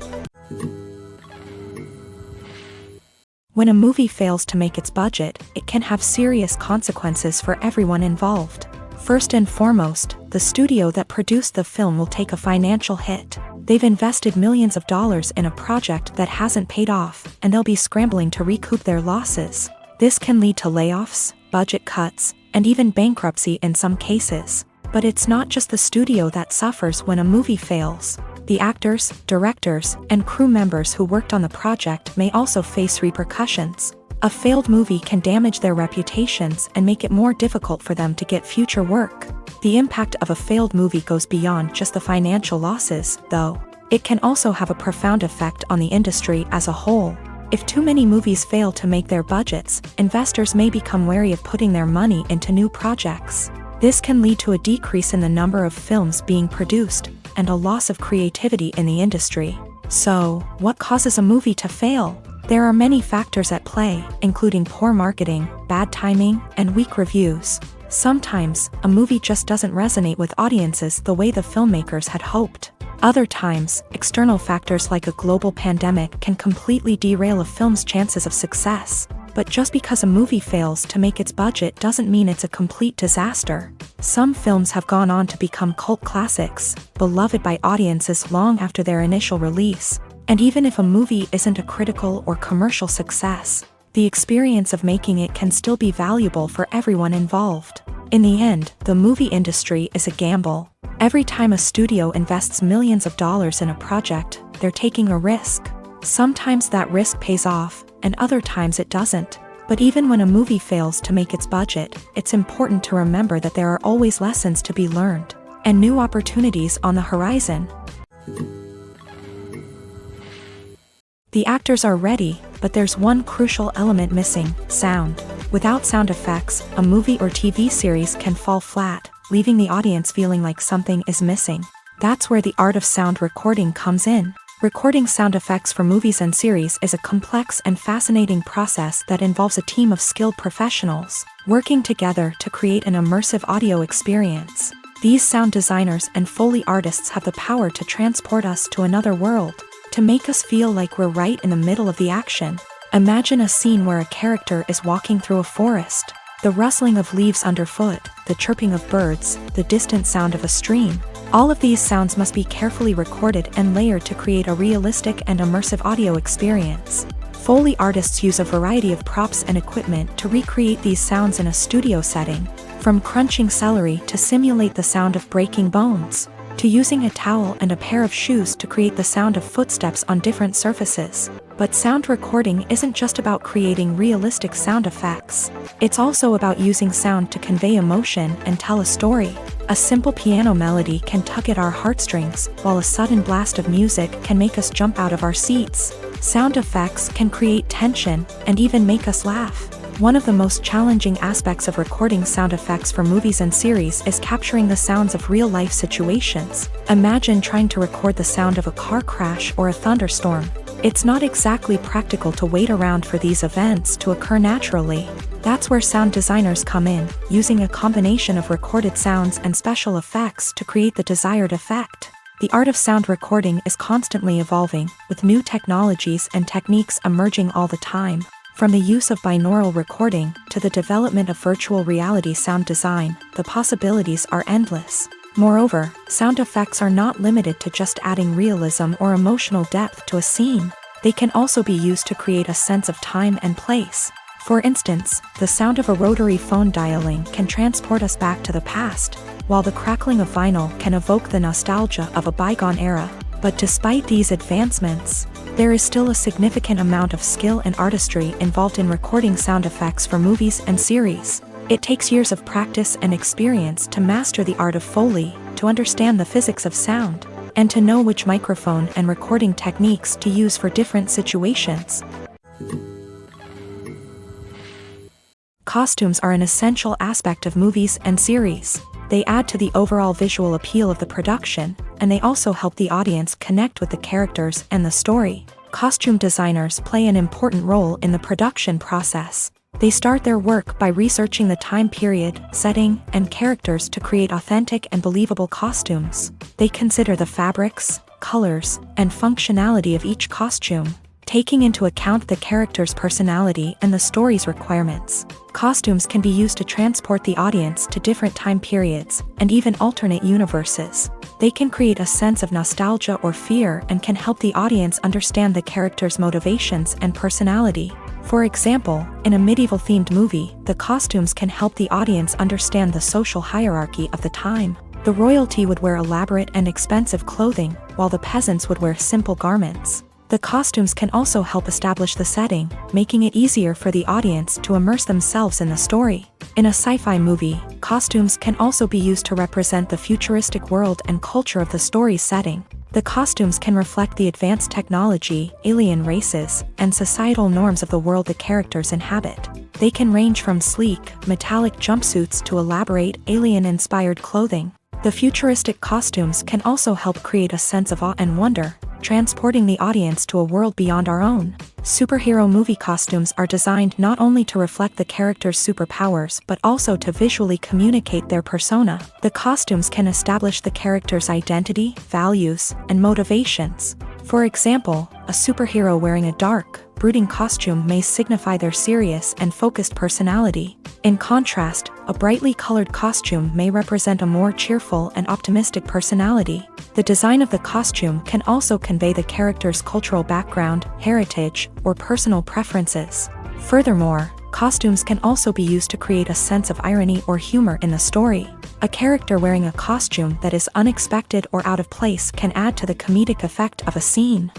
When a movie fails to make its budget, it can have serious consequences for everyone involved. First and foremost, the studio that produced the film will take a financial hit. They've invested millions of dollars in a project that hasn't paid off, and they'll be scrambling to recoup their losses. This can lead to layoffs, budget cuts, and even bankruptcy in some cases. But it's not just the studio that suffers when a movie fails. The actors, directors, and crew members who worked on the project may also face repercussions. A failed movie can damage their reputations and make it more difficult for them to get future work. The impact of a failed movie goes beyond just the financial losses, though. It can also have a profound effect on the industry as a whole. If too many movies fail to make their budgets, investors may become wary of putting their money into new projects. This can lead to a decrease in the number of films being produced, and a loss of creativity in the industry. So, what causes a movie to fail? There are many factors at play, including poor marketing, bad timing, and weak reviews. Sometimes, a movie just doesn't resonate with audiences the way the filmmakers had hoped. Other times, external factors like a global pandemic can completely derail a film's chances of success. But just because a movie fails to make its budget doesn't mean it's a complete disaster. Some films have gone on to become cult classics, beloved by audiences long after their initial release. And even if a movie isn't a critical or commercial success, the experience of making it can still be valuable for everyone involved. In the end, the movie industry is a gamble. Every time a studio invests millions of dollars in a project, they're taking a risk. Sometimes that risk pays off, and other times it doesn't. But even when a movie fails to make its budget, it's important to remember that there are always lessons to be learned, and new opportunities on the horizon. The actors are ready, but there's one crucial element missing: sound. Without sound effects, a movie or TV series can fall flat, leaving the audience feeling like something is missing. That's where the art of sound recording comes in. Recording sound effects for movies and series is a complex and fascinating process that involves a team of skilled professionals working together to create an immersive audio experience. These sound designers and Foley artists have the power to transport us to another world, to make us feel like we're right in the middle of the action. Imagine a scene where a character is walking through a forest. The rustling of leaves underfoot, the chirping of birds, the distant sound of a stream. All of these sounds must be carefully recorded and layered to create a realistic and immersive audio experience. Foley artists use a variety of props and equipment to recreate these sounds in a studio setting, from crunching celery to simulate the sound of breaking bones, to using a towel and a pair of shoes to create the sound of footsteps on different surfaces. But sound recording isn't just about creating realistic sound effects. It's also about using sound to convey emotion and tell a story. A simple piano melody can tug at our heartstrings, while a sudden blast of music can make us jump out of our seats. Sound effects can create tension and even make us laugh. One of the most challenging aspects of recording sound effects for movies and series is capturing the sounds of real-life situations. Imagine trying to record the sound of a car crash or a thunderstorm. It's not exactly practical to wait around for these events to occur naturally. That's where sound designers come in, using a combination of recorded sounds and special effects to create the desired effect. The art of sound recording is constantly evolving, with new technologies and techniques emerging all the time. From the use of binaural recording to the development of virtual reality sound design, the possibilities are endless. Moreover, sound effects are not limited to just adding realism or emotional depth to a scene. They can also be used to create a sense of time and place. For instance, the sound of a rotary phone dialing can transport us back to the past, while the crackling of vinyl can evoke the nostalgia of a bygone era. But despite these advancements, there is still a significant amount of skill and artistry involved in recording sound effects for movies and series. It takes years of practice and experience to master the art of Foley, to understand the physics of sound, and to know which microphone and recording techniques to use for different situations. Costumes are an essential aspect of movies and series. They add to the overall visual appeal of the production, and they also help the audience connect with the characters and the story. Costume designers play an important role in the production process. They start their work by researching the time period, setting, and characters to create authentic and believable costumes. They consider the fabrics, colors, and functionality of each costume, taking into account the character's personality and the story's requirements. Costumes can be used to transport the audience to different time periods and even alternate universes. They can create a sense of nostalgia or fear and can help the audience understand the character's motivations and personality. For example, in a medieval-themed movie, the costumes can help the audience understand the social hierarchy of the time. The royalty would wear elaborate and expensive clothing, while the peasants would wear simple garments. The costumes can also help establish the setting, making it easier for the audience to immerse themselves in the story. In a sci-fi movie, costumes can also be used to represent the futuristic world and culture of the story's setting. The costumes can reflect the advanced technology, alien races, and societal norms of the world the characters inhabit. They can range from sleek, metallic jumpsuits to elaborate, alien-inspired clothing. The futuristic costumes can also help create a sense of awe and wonder, transporting the audience to a world beyond our own. Superhero movie costumes are designed not only to reflect the character's superpowers but also to visually communicate their persona. The costumes can establish the character's identity, values, and motivations. For example, a superhero wearing a dark, brooding costume may signify their serious and focused personality. In contrast, a brightly colored costume may represent a more cheerful and optimistic personality. The design of the costume can also convey the character's cultural background, heritage, or personal preferences. Furthermore, costumes can also be used to create a sense of irony or humor in the story. A character wearing a costume that is unexpected or out of place can add to the comedic effect of a scene.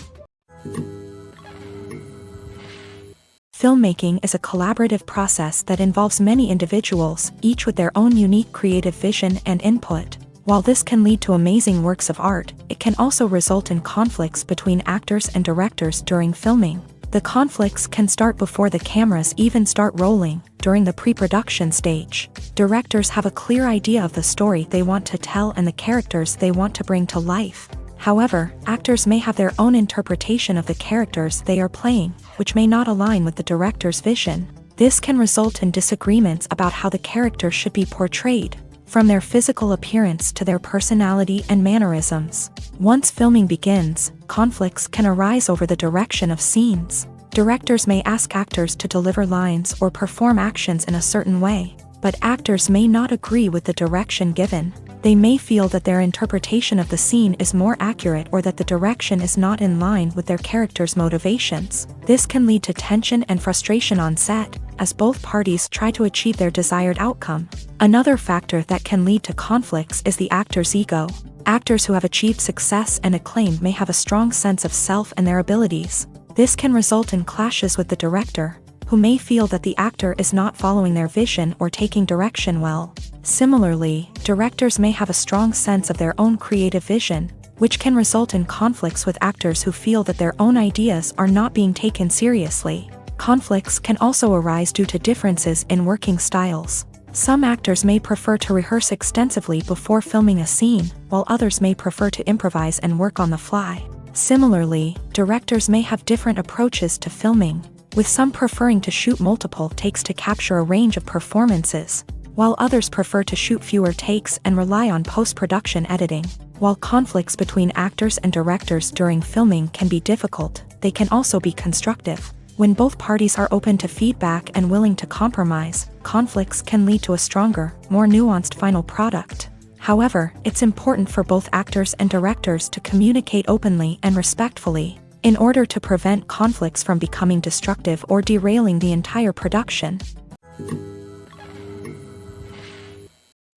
Filmmaking is a collaborative process that involves many individuals, each with their own unique creative vision and input. While this can lead to amazing works of art, it can also result in conflicts between actors and directors during filming. The conflicts can start before the cameras even start rolling, during the pre-production stage. Directors have a clear idea of the story they want to tell and the characters they want to bring to life. However, actors may have their own interpretation of the characters they are playing, which may not align with the director's vision. This can result in disagreements about how the character should be portrayed, from their physical appearance to their personality and mannerisms. Once filming begins, conflicts can arise over the direction of scenes. Directors may ask actors to deliver lines or perform actions in a certain way, but actors may not agree with the direction given. They may feel that their interpretation of the scene is more accurate or that the direction is not in line with their character's motivations. This can lead to tension and frustration on set, as both parties try to achieve their desired outcome. Another factor that can lead to conflicts is the actor's ego. Actors who have achieved success and acclaim may have a strong sense of self and their abilities. This can result in clashes with the director, who may feel that the actor is not following their vision or taking direction well. Similarly, directors may have a strong sense of their own creative vision, which can result in conflicts with actors who feel that their own ideas are not being taken seriously. Conflicts can also arise due to differences in working styles. Some actors may prefer to rehearse extensively before filming a scene, while others may prefer to improvise and work on the fly. Similarly, directors may have different approaches to filming, with some preferring to shoot multiple takes to capture a range of performances, while others prefer to shoot fewer takes and rely on post-production editing. While conflicts between actors and directors during filming can be difficult, they can also be constructive. When both parties are open to feedback and willing to compromise, conflicts can lead to a stronger, more nuanced final product. However, it's important for both actors and directors to communicate openly and respectfully, in order to prevent conflicts from becoming destructive or derailing the entire production.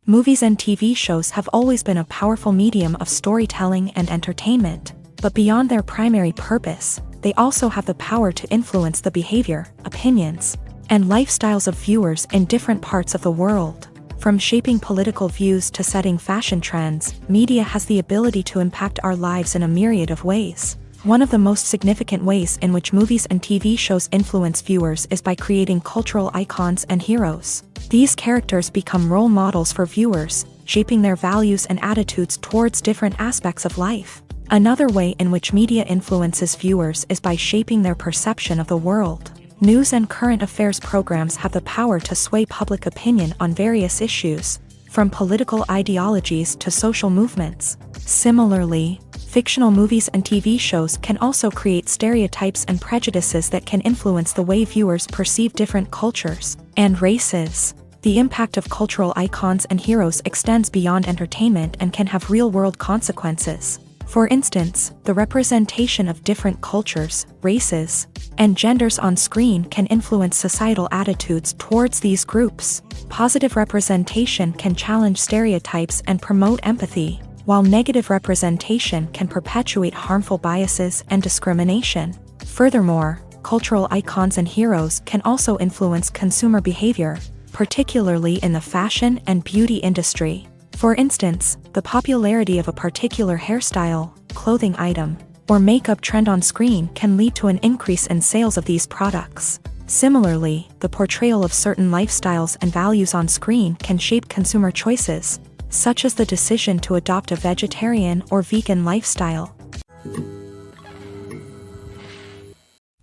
Movies and TV shows have always been a powerful medium of storytelling and entertainment, but beyond their primary purpose, they also have the power to influence the behavior, opinions, and lifestyles of viewers in different parts of the world. From shaping political views to setting fashion trends, media has the ability to impact our lives in a myriad of ways. One of the most significant ways in which movies and TV shows influence viewers is by creating cultural icons and heroes. These characters become role models for viewers, shaping their values and attitudes towards different aspects of life. Another way in which media influences viewers is by shaping their perception of the world. News and current affairs programs have the power to sway public opinion on various issues, from political ideologies to social movements. Similarly, fictional movies and TV shows can also create stereotypes and prejudices that can influence the way viewers perceive different cultures and races. The impact of cultural icons and heroes extends beyond entertainment and can have real-world consequences. For instance, the representation of different cultures, races, and genders on screen can influence societal attitudes towards these groups. Positive representation can challenge stereotypes and promote empathy, while negative representation can perpetuate harmful biases and discrimination. Furthermore, cultural icons and heroes can also influence consumer behavior, particularly in the fashion and beauty industry. For instance, the popularity of a particular hairstyle, clothing item, or makeup trend on screen can lead to an increase in sales of these products. Similarly, the portrayal of certain lifestyles and values on screen can shape consumer choices, such as the decision to adopt a vegetarian or vegan lifestyle.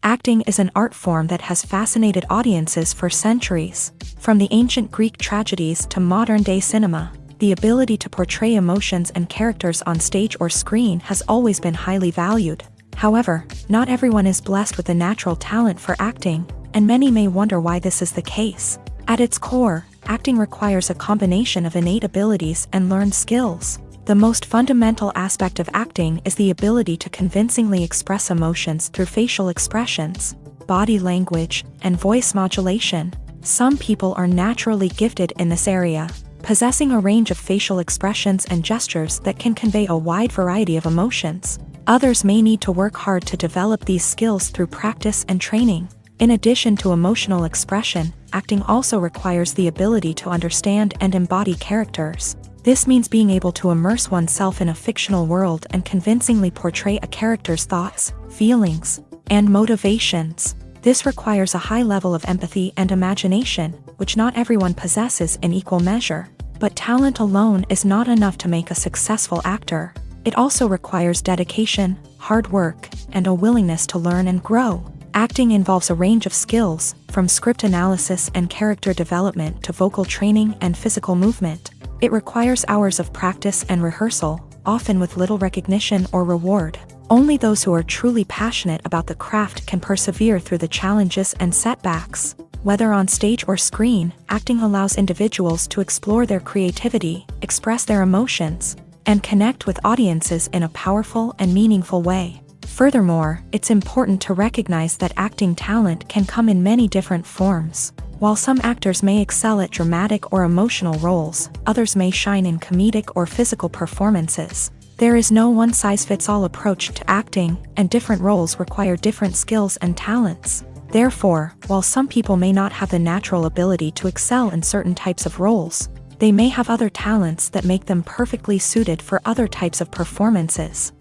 Acting is an art form that has fascinated audiences for centuries. From the ancient Greek tragedies to modern-day cinema, the ability to portray emotions and characters on stage or screen has always been highly valued. However, not everyone is blessed with a natural talent for acting, and many may wonder why this is the case. At its core, acting requires a combination of innate abilities and learned skills. The most fundamental aspect of acting is the ability to convincingly express emotions through facial expressions, body language, and voice modulation. Some people are naturally gifted in this area, possessing a range of facial expressions and gestures that can convey a wide variety of emotions. Others may need to work hard to develop these skills through practice and training. In addition to emotional expression, acting also requires the ability to understand and embody characters. This means being able to immerse oneself in a fictional world and convincingly portray a character's thoughts, feelings, and motivations. This requires a high level of empathy and imagination, which not everyone possesses in equal measure. But talent alone is not enough to make a successful actor. It also requires dedication, hard work, and a willingness to learn and grow. Acting involves a range of skills, from script analysis and character development to vocal training and physical movement. It requires hours of practice and rehearsal, often with little recognition or reward. Only those who are truly passionate about the craft can persevere through the challenges and setbacks. Whether on stage or screen, acting allows individuals to explore their creativity, express their emotions, and connect with audiences in a powerful and meaningful way. Furthermore, it's important to recognize that acting talent can come in many different forms. While some actors may excel at dramatic or emotional roles, others may shine in comedic or physical performances. There is no one-size-fits-all approach to acting, and different roles require different skills and talents. Therefore, while some people may not have the natural ability to excel in certain types of roles, they may have other talents that make them perfectly suited for other types of performances.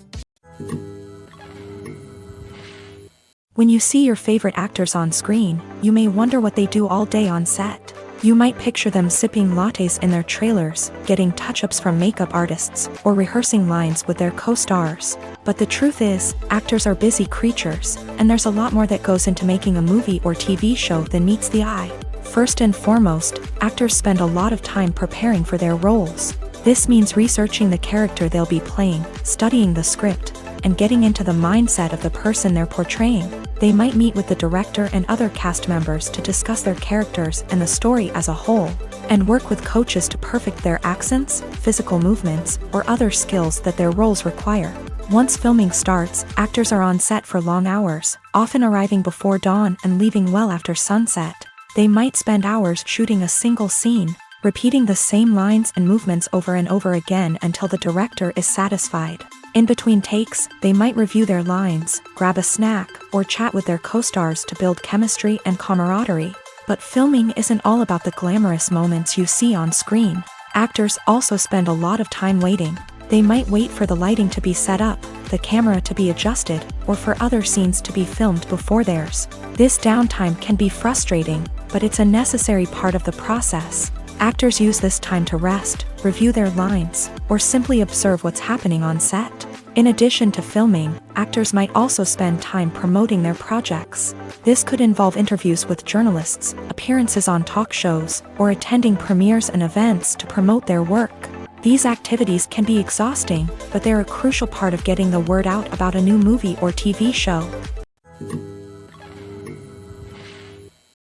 When you see your favorite actors on screen, you may wonder what they do all day on set. You might picture them sipping lattes in their trailers, getting touch-ups from makeup artists, or rehearsing lines with their co-stars. But the truth is, actors are busy creatures, and there's a lot more that goes into making a movie or TV show than meets the eye. First and foremost, actors spend a lot of time preparing for their roles. This means researching the character they'll be playing, studying the script, and getting into the mindset of the person they're portraying. They might meet with the director and other cast members to discuss their characters and the story as a whole, and work with coaches to perfect their accents, physical movements, or other skills that their roles require. Once filming starts, actors are on set for long hours, often arriving before dawn and leaving well after sunset. They might spend hours shooting a single scene, repeating the same lines and movements over and over again until the director is satisfied. In between takes, they might review their lines, grab a snack, or chat with their co-stars to build chemistry and camaraderie. But filming isn't all about the glamorous moments you see on screen. Actors also spend a lot of time waiting. They might wait for the lighting to be set up, the camera to be adjusted, or for other scenes to be filmed before theirs. This downtime can be frustrating, but it's a necessary part of the process. Actors use this time to rest, review their lines, or simply observe what's happening on set. In addition to filming, actors might also spend time promoting their projects. This could involve interviews with journalists, appearances on talk shows, or attending premieres and events to promote their work. These activities can be exhausting, but they're a crucial part of getting the word out about a new movie or TV show.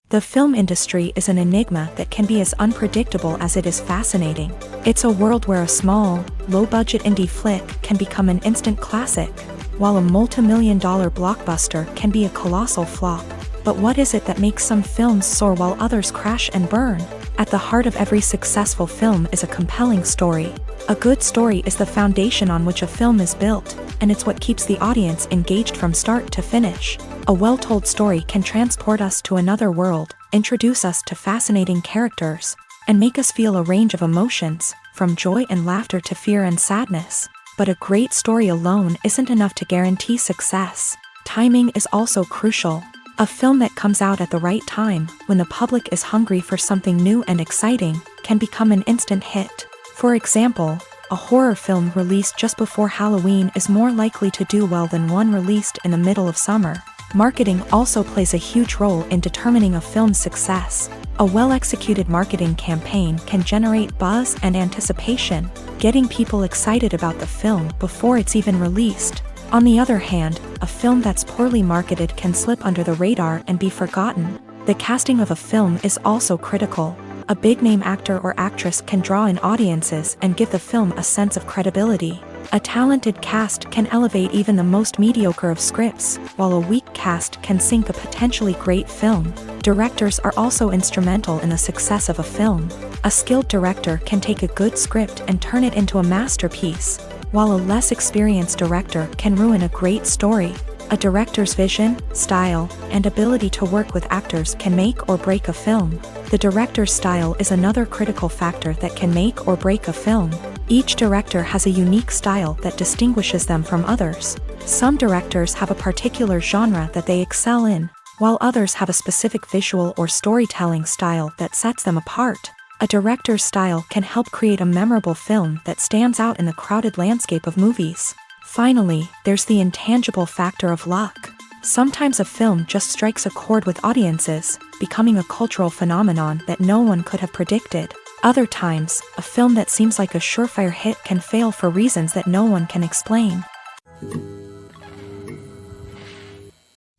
The film industry is an enigma that can be as unpredictable as it is fascinating. It's a world where a small, low-budget indie flick can become an instant classic, while a multi-million-dollar blockbuster can be a colossal flop. But what is it that makes some films soar while others crash and burn? At the heart of every successful film is a compelling story. A good story is the foundation on which a film is built, and it's what keeps the audience engaged from start to finish. A well-told story can transport us to another world, introduce us to fascinating characters, and make us feel a range of emotions, from joy and laughter to fear and sadness. But a great story alone isn't enough to guarantee success. Timing is also crucial. A film that comes out at the right time, when the public is hungry for something new and exciting, can become an instant hit. For example, a horror film released just before Halloween is more likely to do well than one released in the middle of summer. Marketing also plays a huge role in determining a film's success. A well-executed marketing campaign can generate buzz and anticipation, getting people excited about the film before it's even released. On the other hand, a film that's poorly marketed can slip under the radar and be forgotten. The casting of a film is also critical. A big-name actor or actress can draw in audiences and give the film a sense of credibility. A talented cast can elevate even the most mediocre of scripts, while a weak cast can sink a potentially great film. Directors are also instrumental in the success of a film. A skilled director can take a good script and turn it into a masterpiece, while a less experienced director can ruin a great story. A director's vision, style, and ability to work with actors can make or break a film. The director's style is another critical factor that can make or break a film. Each director has a unique style that distinguishes them from others. Some directors have a particular genre that they excel in, while others have a specific visual or storytelling style that sets them apart. A director's style can help create a memorable film that stands out in the crowded landscape of movies. Finally, there's the intangible factor of luck. Sometimes a film just strikes a chord with audiences, becoming a cultural phenomenon that no one could have predicted. Other times, a film that seems like a surefire hit can fail for reasons that no one can explain.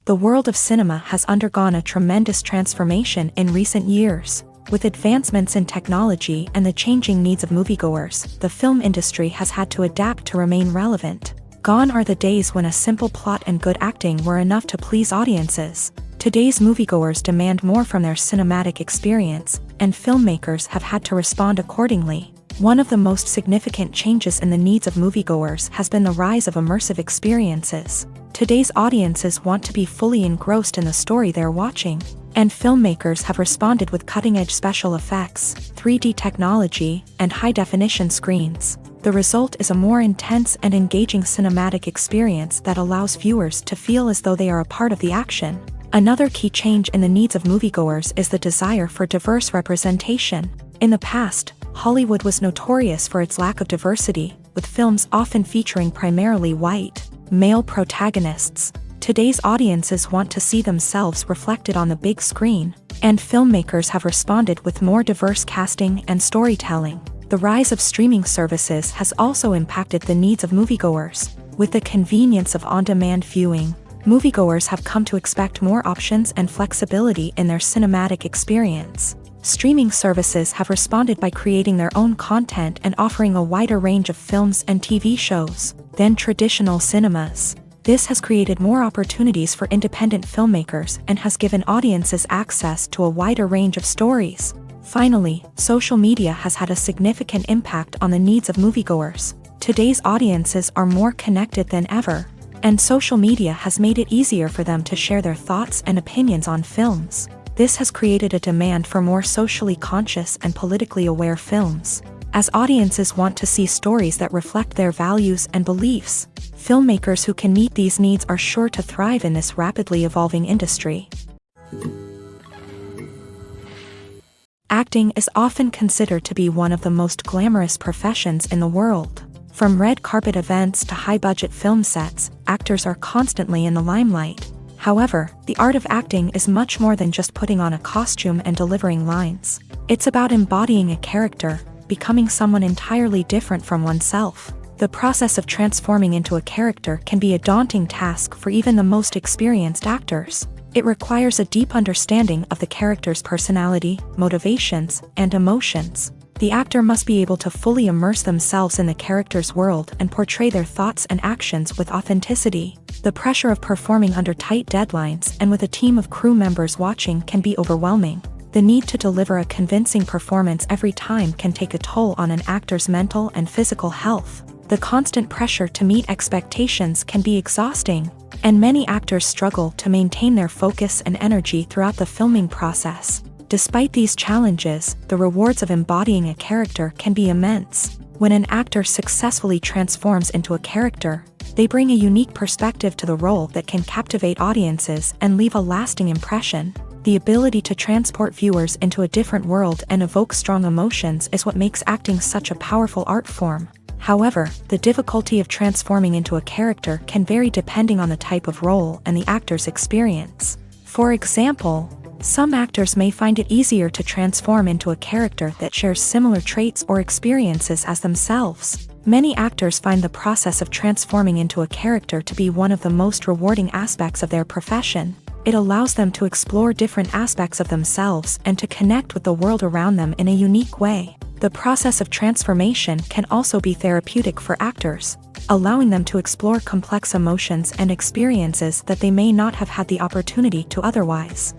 The world of cinema has undergone a tremendous transformation in recent years. With advancements in technology and the changing needs of moviegoers, the film industry has had to adapt to remain relevant. Gone are the days when a simple plot and good acting were enough to please audiences. Today's moviegoers demand more from their cinematic experience, and filmmakers have had to respond accordingly. One of the most significant changes in the needs of moviegoers has been the rise of immersive experiences. Today's audiences want to be fully engrossed in the story they're watching, and filmmakers have responded with cutting-edge special effects, 3D technology, and high-definition screens. The result is a more intense and engaging cinematic experience that allows viewers to feel as though they are a part of the action. Another key change in the needs of moviegoers is the desire for diverse representation. In the past, Hollywood was notorious for its lack of diversity, with films often featuring primarily white, male protagonists. Today's audiences want to see themselves reflected on the big screen, and filmmakers have responded with more diverse casting and storytelling. The rise of streaming services has also impacted the needs of moviegoers. With the convenience of on-demand viewing, moviegoers have come to expect more options and flexibility in their cinematic experience. Streaming services have responded by creating their own content and offering a wider range of films and TV shows than traditional cinemas. This has created more opportunities for independent filmmakers and has given audiences access to a wider range of stories. Finally, social media has had a significant impact on the needs of moviegoers. Today's audiences are more connected than ever, and social media has made it easier for them to share their thoughts and opinions on films. This has created a demand for more socially conscious and politically aware films. As audiences want to see stories that reflect their values and beliefs, filmmakers who can meet these needs are sure to thrive in this rapidly evolving industry. Acting is often considered to be one of the most glamorous professions in the world. From red carpet events to high-budget film sets, actors are constantly in the limelight. However, the art of acting is much more than just putting on a costume and delivering lines. It's about embodying a character, becoming someone entirely different from oneself. The process of transforming into a character can be a daunting task for even the most experienced actors. It requires a deep understanding of the character's personality, motivations, and emotions. The actor must be able to fully immerse themselves in the character's world and portray their thoughts and actions with authenticity. The pressure of performing under tight deadlines and with a team of crew members watching can be overwhelming. The need to deliver a convincing performance every time can take a toll on an actor's mental and physical health. The constant pressure to meet expectations can be exhausting, and many actors struggle to maintain their focus and energy throughout the filming process. Despite these challenges, the rewards of embodying a character can be immense. When an actor successfully transforms into a character, they bring a unique perspective to the role that can captivate audiences and leave a lasting impression. The ability to transport viewers into a different world and evoke strong emotions is what makes acting such a powerful art form. However, the difficulty of transforming into a character can vary depending on the type of role and the actor's experience. For example, some actors may find it easier to transform into a character that shares similar traits or experiences as themselves. Many actors find the process of transforming into a character to be one of the most rewarding aspects of their profession. It allows them to explore different aspects of themselves and to connect with the world around them in a unique way. The process of transformation can also be therapeutic for actors, allowing them to explore complex emotions and experiences that they may not have had the opportunity to otherwise.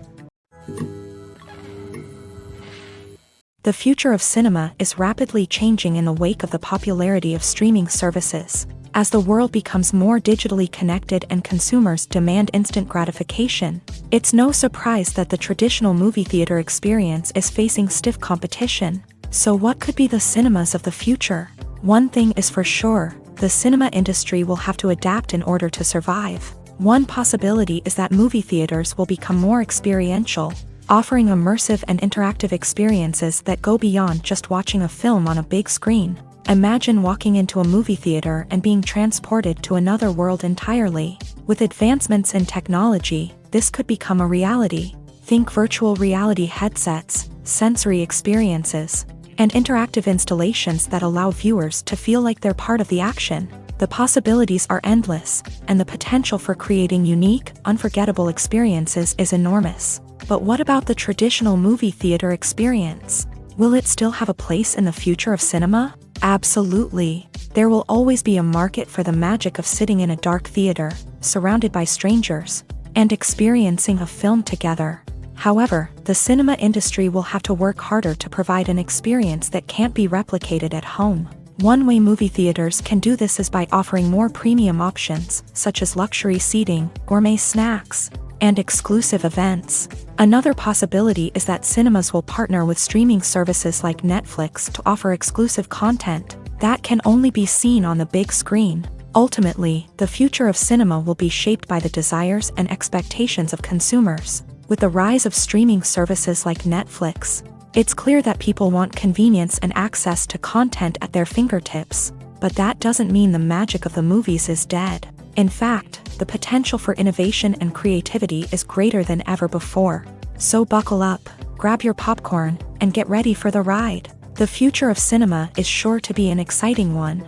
The future of cinema is rapidly changing in the wake of the popularity of streaming services. As the world becomes more digitally connected and consumers demand instant gratification, it's no surprise that the traditional movie theater experience is facing stiff competition. So what could be the cinemas of the future? One thing is for sure, the cinema industry will have to adapt in order to survive. One possibility is that movie theaters will become more experiential, offering immersive and interactive experiences that go beyond just watching a film on a big screen. Imagine walking into a movie theater and being transported to another world entirely. With advancements in technology, this could become a reality. Think virtual reality headsets, sensory experiences, and interactive installations that allow viewers to feel like they're part of the action. The possibilities are endless, and the potential for creating unique, unforgettable experiences is enormous. But what about the traditional movie theater experience? Will it still have a place in the future of cinema? Absolutely. There will always be a market for the magic of sitting in a dark theater, surrounded by strangers, and experiencing a film together. However, the cinema industry will have to work harder to provide an experience that can't be replicated at home. One way movie theaters can do this is by offering more premium options, such as luxury seating, gourmet snacks, and exclusive events. Another possibility is that cinemas will partner with streaming services like Netflix to offer exclusive content that can only be seen on the big screen. Ultimately, the future of cinema will be shaped by the desires and expectations of consumers. With the rise of streaming services like Netflix, it's clear that people want convenience and access to content at their fingertips. But that doesn't mean the magic of the movies is dead. In fact, the potential for innovation and creativity is greater than ever before. So buckle up, grab your popcorn, and get ready for the ride. The future of cinema is sure to be an exciting one.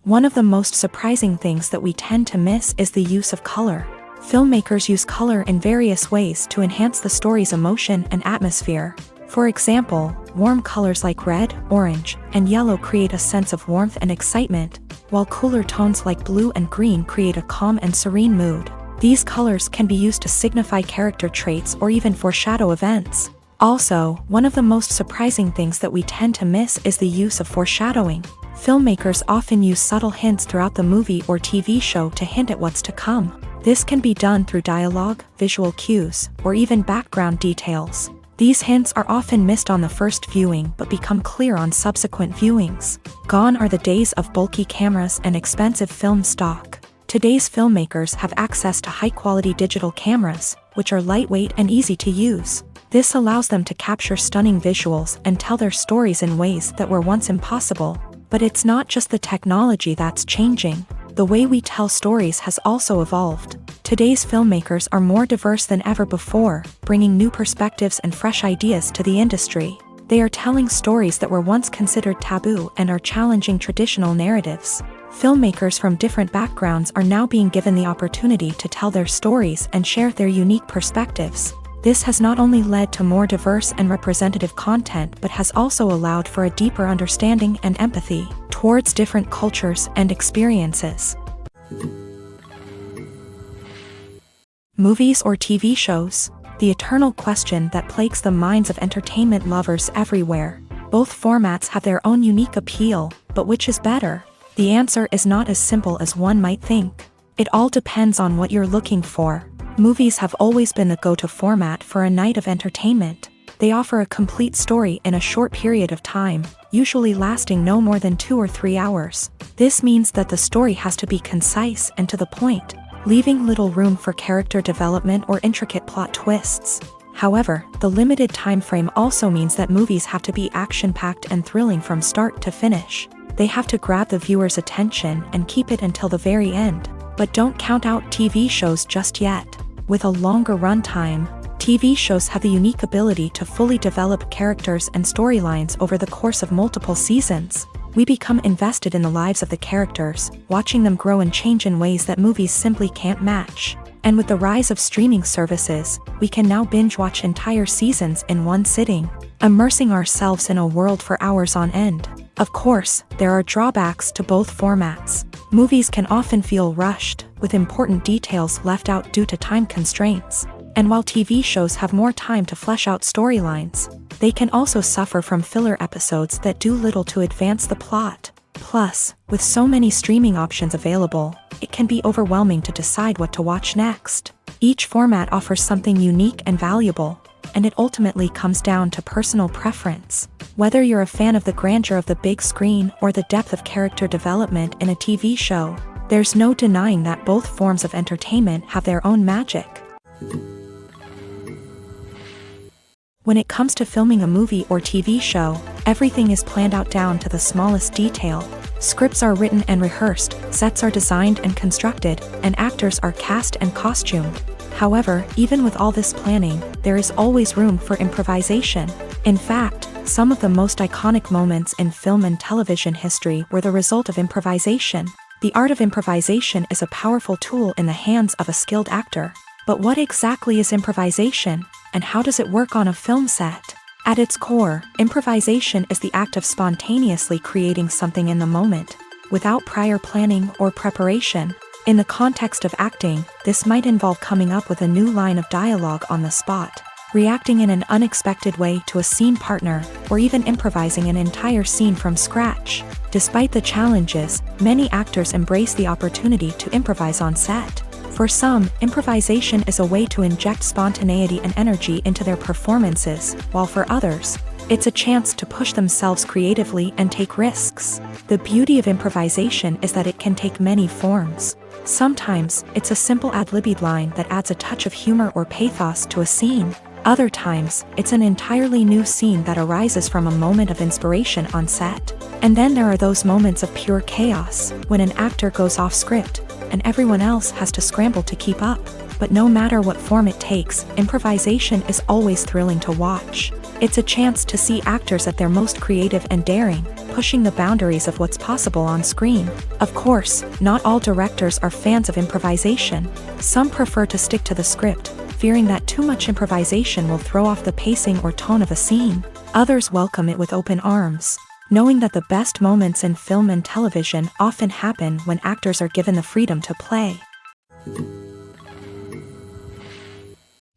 One of the most surprising things that we tend to miss is the use of color. Filmmakers use color in various ways to enhance the story's emotion and atmosphere. For example, warm colors like red, orange, and yellow create a sense of warmth and excitement, while cooler tones like blue and green create a calm and serene mood. These colors can be used to signify character traits or even foreshadow events. Also, one of the most surprising things that we tend to miss is the use of foreshadowing. Filmmakers often use subtle hints throughout the movie or TV show to hint at what's to come. This can be done through dialogue, visual cues, or even background details. These hints are often missed on the first viewing but become clear on subsequent viewings. Gone are the days of bulky cameras and expensive film stock. Today's filmmakers have access to high-quality digital cameras, which are lightweight and easy to use. This allows them to capture stunning visuals and tell their stories in ways that were once impossible. But it's not just the technology that's changing. The way we tell stories has also evolved. Today's filmmakers are more diverse than ever before, bringing new perspectives and fresh ideas to the industry. They are telling stories that were once considered taboo and are challenging traditional narratives. Filmmakers from different backgrounds are now being given the opportunity to tell their stories and share their unique perspectives. This has not only led to more diverse and representative content but has also allowed for a deeper understanding and empathy towards different cultures and experiences. Movies or TV shows? The eternal question that plagues the minds of entertainment lovers everywhere. Both formats have their own unique appeal, but which is better? The answer is not as simple as one might think. It all depends on what you're looking for. Movies have always been the go-to format for a night of entertainment. They offer a complete story in a short period of time, usually lasting no more than 2 or 3 hours. This means that the story has to be concise and to the point, leaving little room for character development or intricate plot twists. However, the limited time frame also means that movies have to be action-packed and thrilling from start to finish. They have to grab the viewer's attention and keep it until the very end. But don't count out TV shows just yet. With a longer runtime, TV shows have the unique ability to fully develop characters and storylines over the course of multiple seasons. We become invested in the lives of the characters, watching them grow and change in ways that movies simply can't match. And with the rise of streaming services, we can now binge-watch entire seasons in one sitting, immersing ourselves in a world for hours on end. Of course, there are drawbacks to both formats. Movies can often feel rushed, with important details left out due to time constraints. And while TV shows have more time to flesh out storylines, they can also suffer from filler episodes that do little to advance the plot. Plus, with so many streaming options available, it can be overwhelming to decide what to watch next. Each format offers something unique and valuable, and it ultimately comes down to personal preference. Whether you're a fan of the grandeur of the big screen or the depth of character development in a TV show, there's no denying that both forms of entertainment have their own magic. When it comes to filming a movie or TV show, everything is planned out down to the smallest detail. Scripts are written and rehearsed, sets are designed and constructed, and actors are cast and costumed. However, even with all this planning, there is always room for improvisation. In fact, some of the most iconic moments in film and television history were the result of improvisation. The art of improvisation is a powerful tool in the hands of a skilled actor. But what exactly is improvisation, and how does it work on a film set? At its core, improvisation is the act of spontaneously creating something in the moment, without prior planning or preparation. In the context of acting, this might involve coming up with a new line of dialogue on the spot, reacting in an unexpected way to a scene partner, or even improvising an entire scene from scratch. Despite the challenges, many actors embrace the opportunity to improvise on set. For some, improvisation is a way to inject spontaneity and energy into their performances, while for others, it's a chance to push themselves creatively and take risks. The beauty of improvisation is that it can take many forms. Sometimes, it's a simple ad-libbed line that adds a touch of humor or pathos to a scene. Other times, it's an entirely new scene that arises from a moment of inspiration on set. And then there are those moments of pure chaos, when an actor goes off script, and everyone else has to scramble to keep up. But no matter what form it takes, improvisation is always thrilling to watch. It's a chance to see actors at their most creative and daring, pushing the boundaries of what's possible on screen. Of course, not all directors are fans of improvisation. Some prefer to stick to the script, fearing that too much improvisation will throw off the pacing or tone of a scene. Others welcome it with open arms, knowing that the best moments in film and television often happen when actors are given the freedom to play.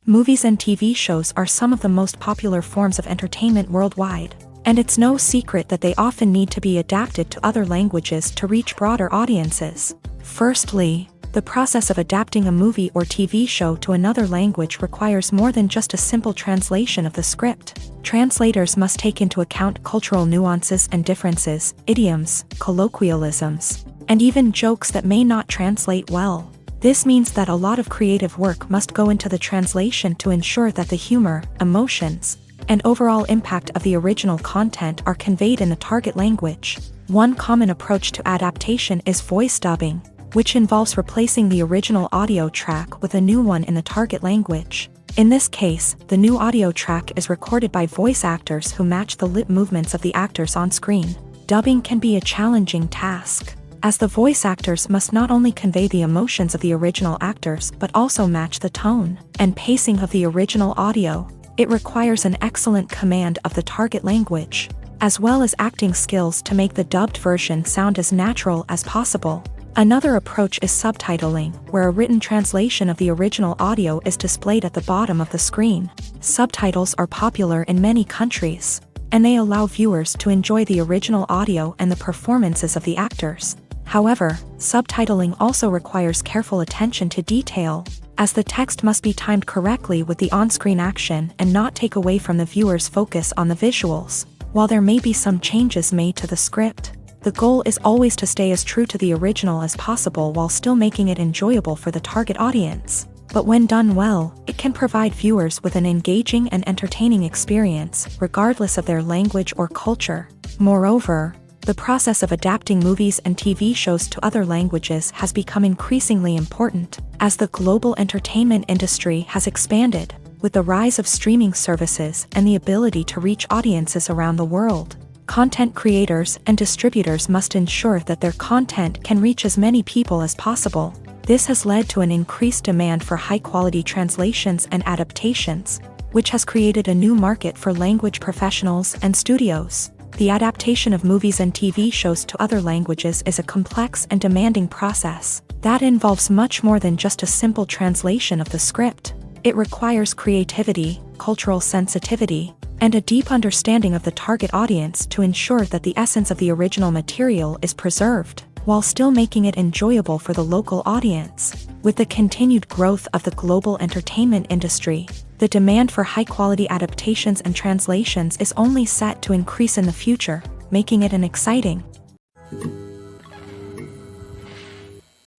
Movies and TV shows are some of the most popular forms of entertainment worldwide, and it's no secret that they often need to be adapted to other languages to reach broader audiences. Firstly, the process of adapting a movie or TV show to another language requires more than just a simple translation of the script. Translators must take into account cultural nuances and differences, idioms, colloquialisms, and even jokes that may not translate well. This means that a lot of creative work must go into the translation to ensure that the humor, emotions, and overall impact of the original content are conveyed in the target language. One common approach to adaptation is voice dubbing, which involves replacing the original audio track with a new one in the target language. In this case, the new audio track is recorded by voice actors who match the lip movements of the actors on screen. Dubbing can be a challenging task, as the voice actors must not only convey the emotions of the original actors but also match the tone and pacing of the original audio. It requires an excellent command of the target language, as well as acting skills to make the dubbed version sound as natural as possible. Another approach is subtitling, where a written translation of the original audio is displayed at the bottom of the screen. Subtitles are popular in many countries, and they allow viewers to enjoy the original audio and the performances of the actors. However, subtitling also requires careful attention to detail, as the text must be timed correctly with the on-screen action and not take away from the viewer's focus on the visuals. While there may be some changes made to the script, the goal is always to stay as true to the original as possible while still making it enjoyable for the target audience. But when done well, it can provide viewers with an engaging and entertaining experience, regardless of their language or culture. Moreover, the process of adapting movies and TV shows to other languages has become increasingly important, as the global entertainment industry has expanded, with the rise of streaming services and the ability to reach audiences around the world. Content creators and distributors must ensure that their content can reach as many people as possible. This has led to an increased demand for high-quality translations and adaptations, which has created a new market for language professionals and studios. The adaptation of movies and TV shows to other languages is a complex and demanding process that involves much more than just a simple translation of the script. It requires creativity, cultural sensitivity, and a deep understanding of the target audience to ensure that the essence of the original material is preserved, while still making it enjoyable for the local audience. With the continued growth of the global entertainment industry, the demand for high-quality adaptations and translations is only set to increase in the future, making it an exciting.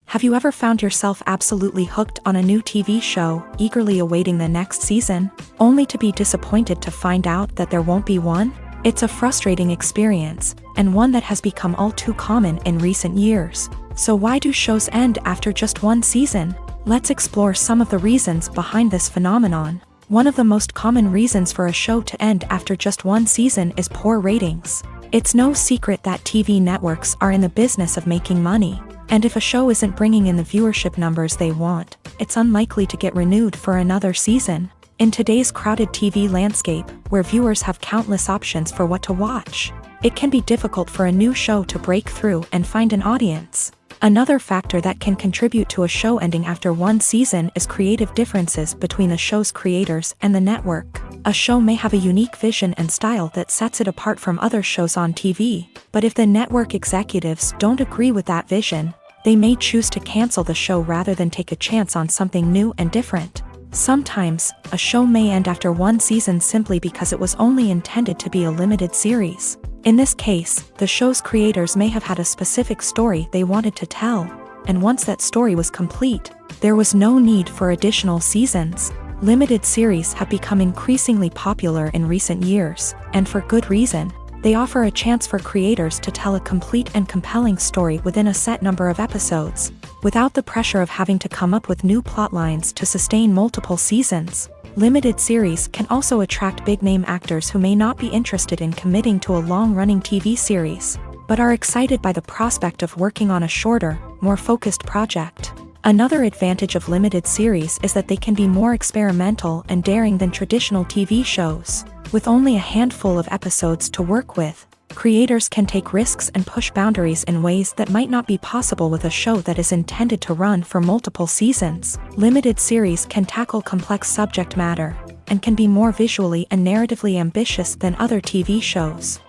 Have you ever found yourself absolutely hooked on a new TV show, eagerly awaiting the next season, only to be disappointed to find out that there won't be one? It's a frustrating experience, and one that has become all too common in recent years. So why do shows end after just one season? Let's explore some of the reasons behind this phenomenon. One of the most common reasons for a show to end after just one season is poor ratings. It's no secret that TV networks are in the business of making money, and if a show isn't bringing in the viewership numbers they want, it's unlikely to get renewed for another season. In today's crowded TV landscape, where viewers have countless options for what to watch, it can be difficult for a new show to break through and find an audience. Another factor that can contribute to a show ending after one season is creative differences between the show's creators and the network. A show may have a unique vision and style that sets it apart from other shows on TV, but if the network executives don't agree with that vision, they may choose to cancel the show rather than take a chance on something new and different. Sometimes, a show may end after one season simply because it was only intended to be a limited series. In this case, the show's creators may have had a specific story they wanted to tell, and once that story was complete, there was no need for additional seasons. Limited series have become increasingly popular in recent years, and for good reason. They offer a chance for creators to tell a complete and compelling story within a set number of episodes, without the pressure of having to come up with new plotlines to sustain multiple seasons. Limited series can also attract big-name actors who may not be interested in committing to a long-running TV series, but are excited by the prospect of working on a shorter, more focused project. Another advantage of limited series is that they can be more experimental and daring than traditional TV shows. With only a handful of episodes to work with, creators can take risks and push boundaries in ways that might not be possible with a show that is intended to run for multiple seasons. Limited series can tackle complex subject matter, and can be more visually and narratively ambitious than other TV shows.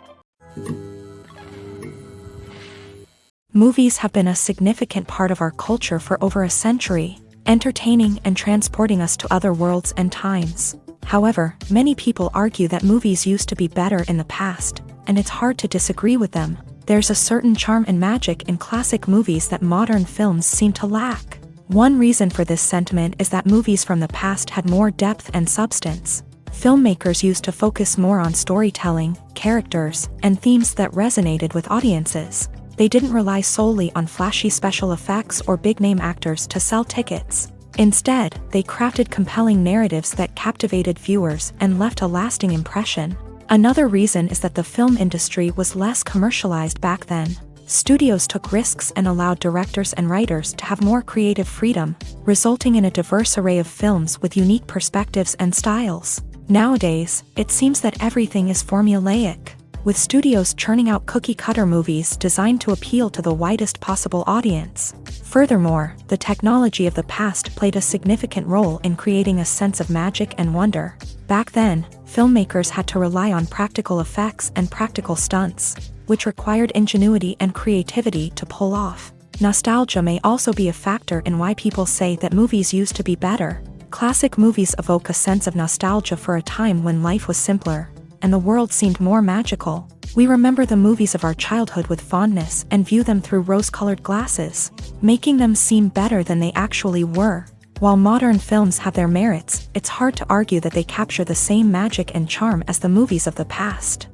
Movies have been a significant part of our culture for over a century, entertaining and transporting us to other worlds and times. However, many people argue that movies used to be better in the past, and it's hard to disagree with them. There's a certain charm and magic in classic movies that modern films seem to lack. One reason for this sentiment is that movies from the past had more depth and substance. Filmmakers used to focus more on storytelling, characters, and themes that resonated with audiences. They didn't rely solely on flashy special effects or big-name actors to sell tickets. Instead, they crafted compelling narratives that captivated viewers and left a lasting impression. Another reason is that the film industry was less commercialized back then. Studios took risks and allowed directors and writers to have more creative freedom, resulting in a diverse array of films with unique perspectives and styles. Nowadays, it seems that everything is formulaic, with studios churning out cookie-cutter movies designed to appeal to the widest possible audience. Furthermore, the technology of the past played a significant role in creating a sense of magic and wonder. Back then, filmmakers had to rely on practical effects and practical stunts, which required ingenuity and creativity to pull off. Nostalgia may also be a factor in why people say that movies used to be better. Classic movies evoke a sense of nostalgia for a time when life was simpler, and the world seemed more magical. We remember the movies of our childhood with fondness and view them through rose-colored glasses, making them seem better than they actually were. While modern films have their merits, it's hard to argue that they capture the same magic and charm as the movies of the past.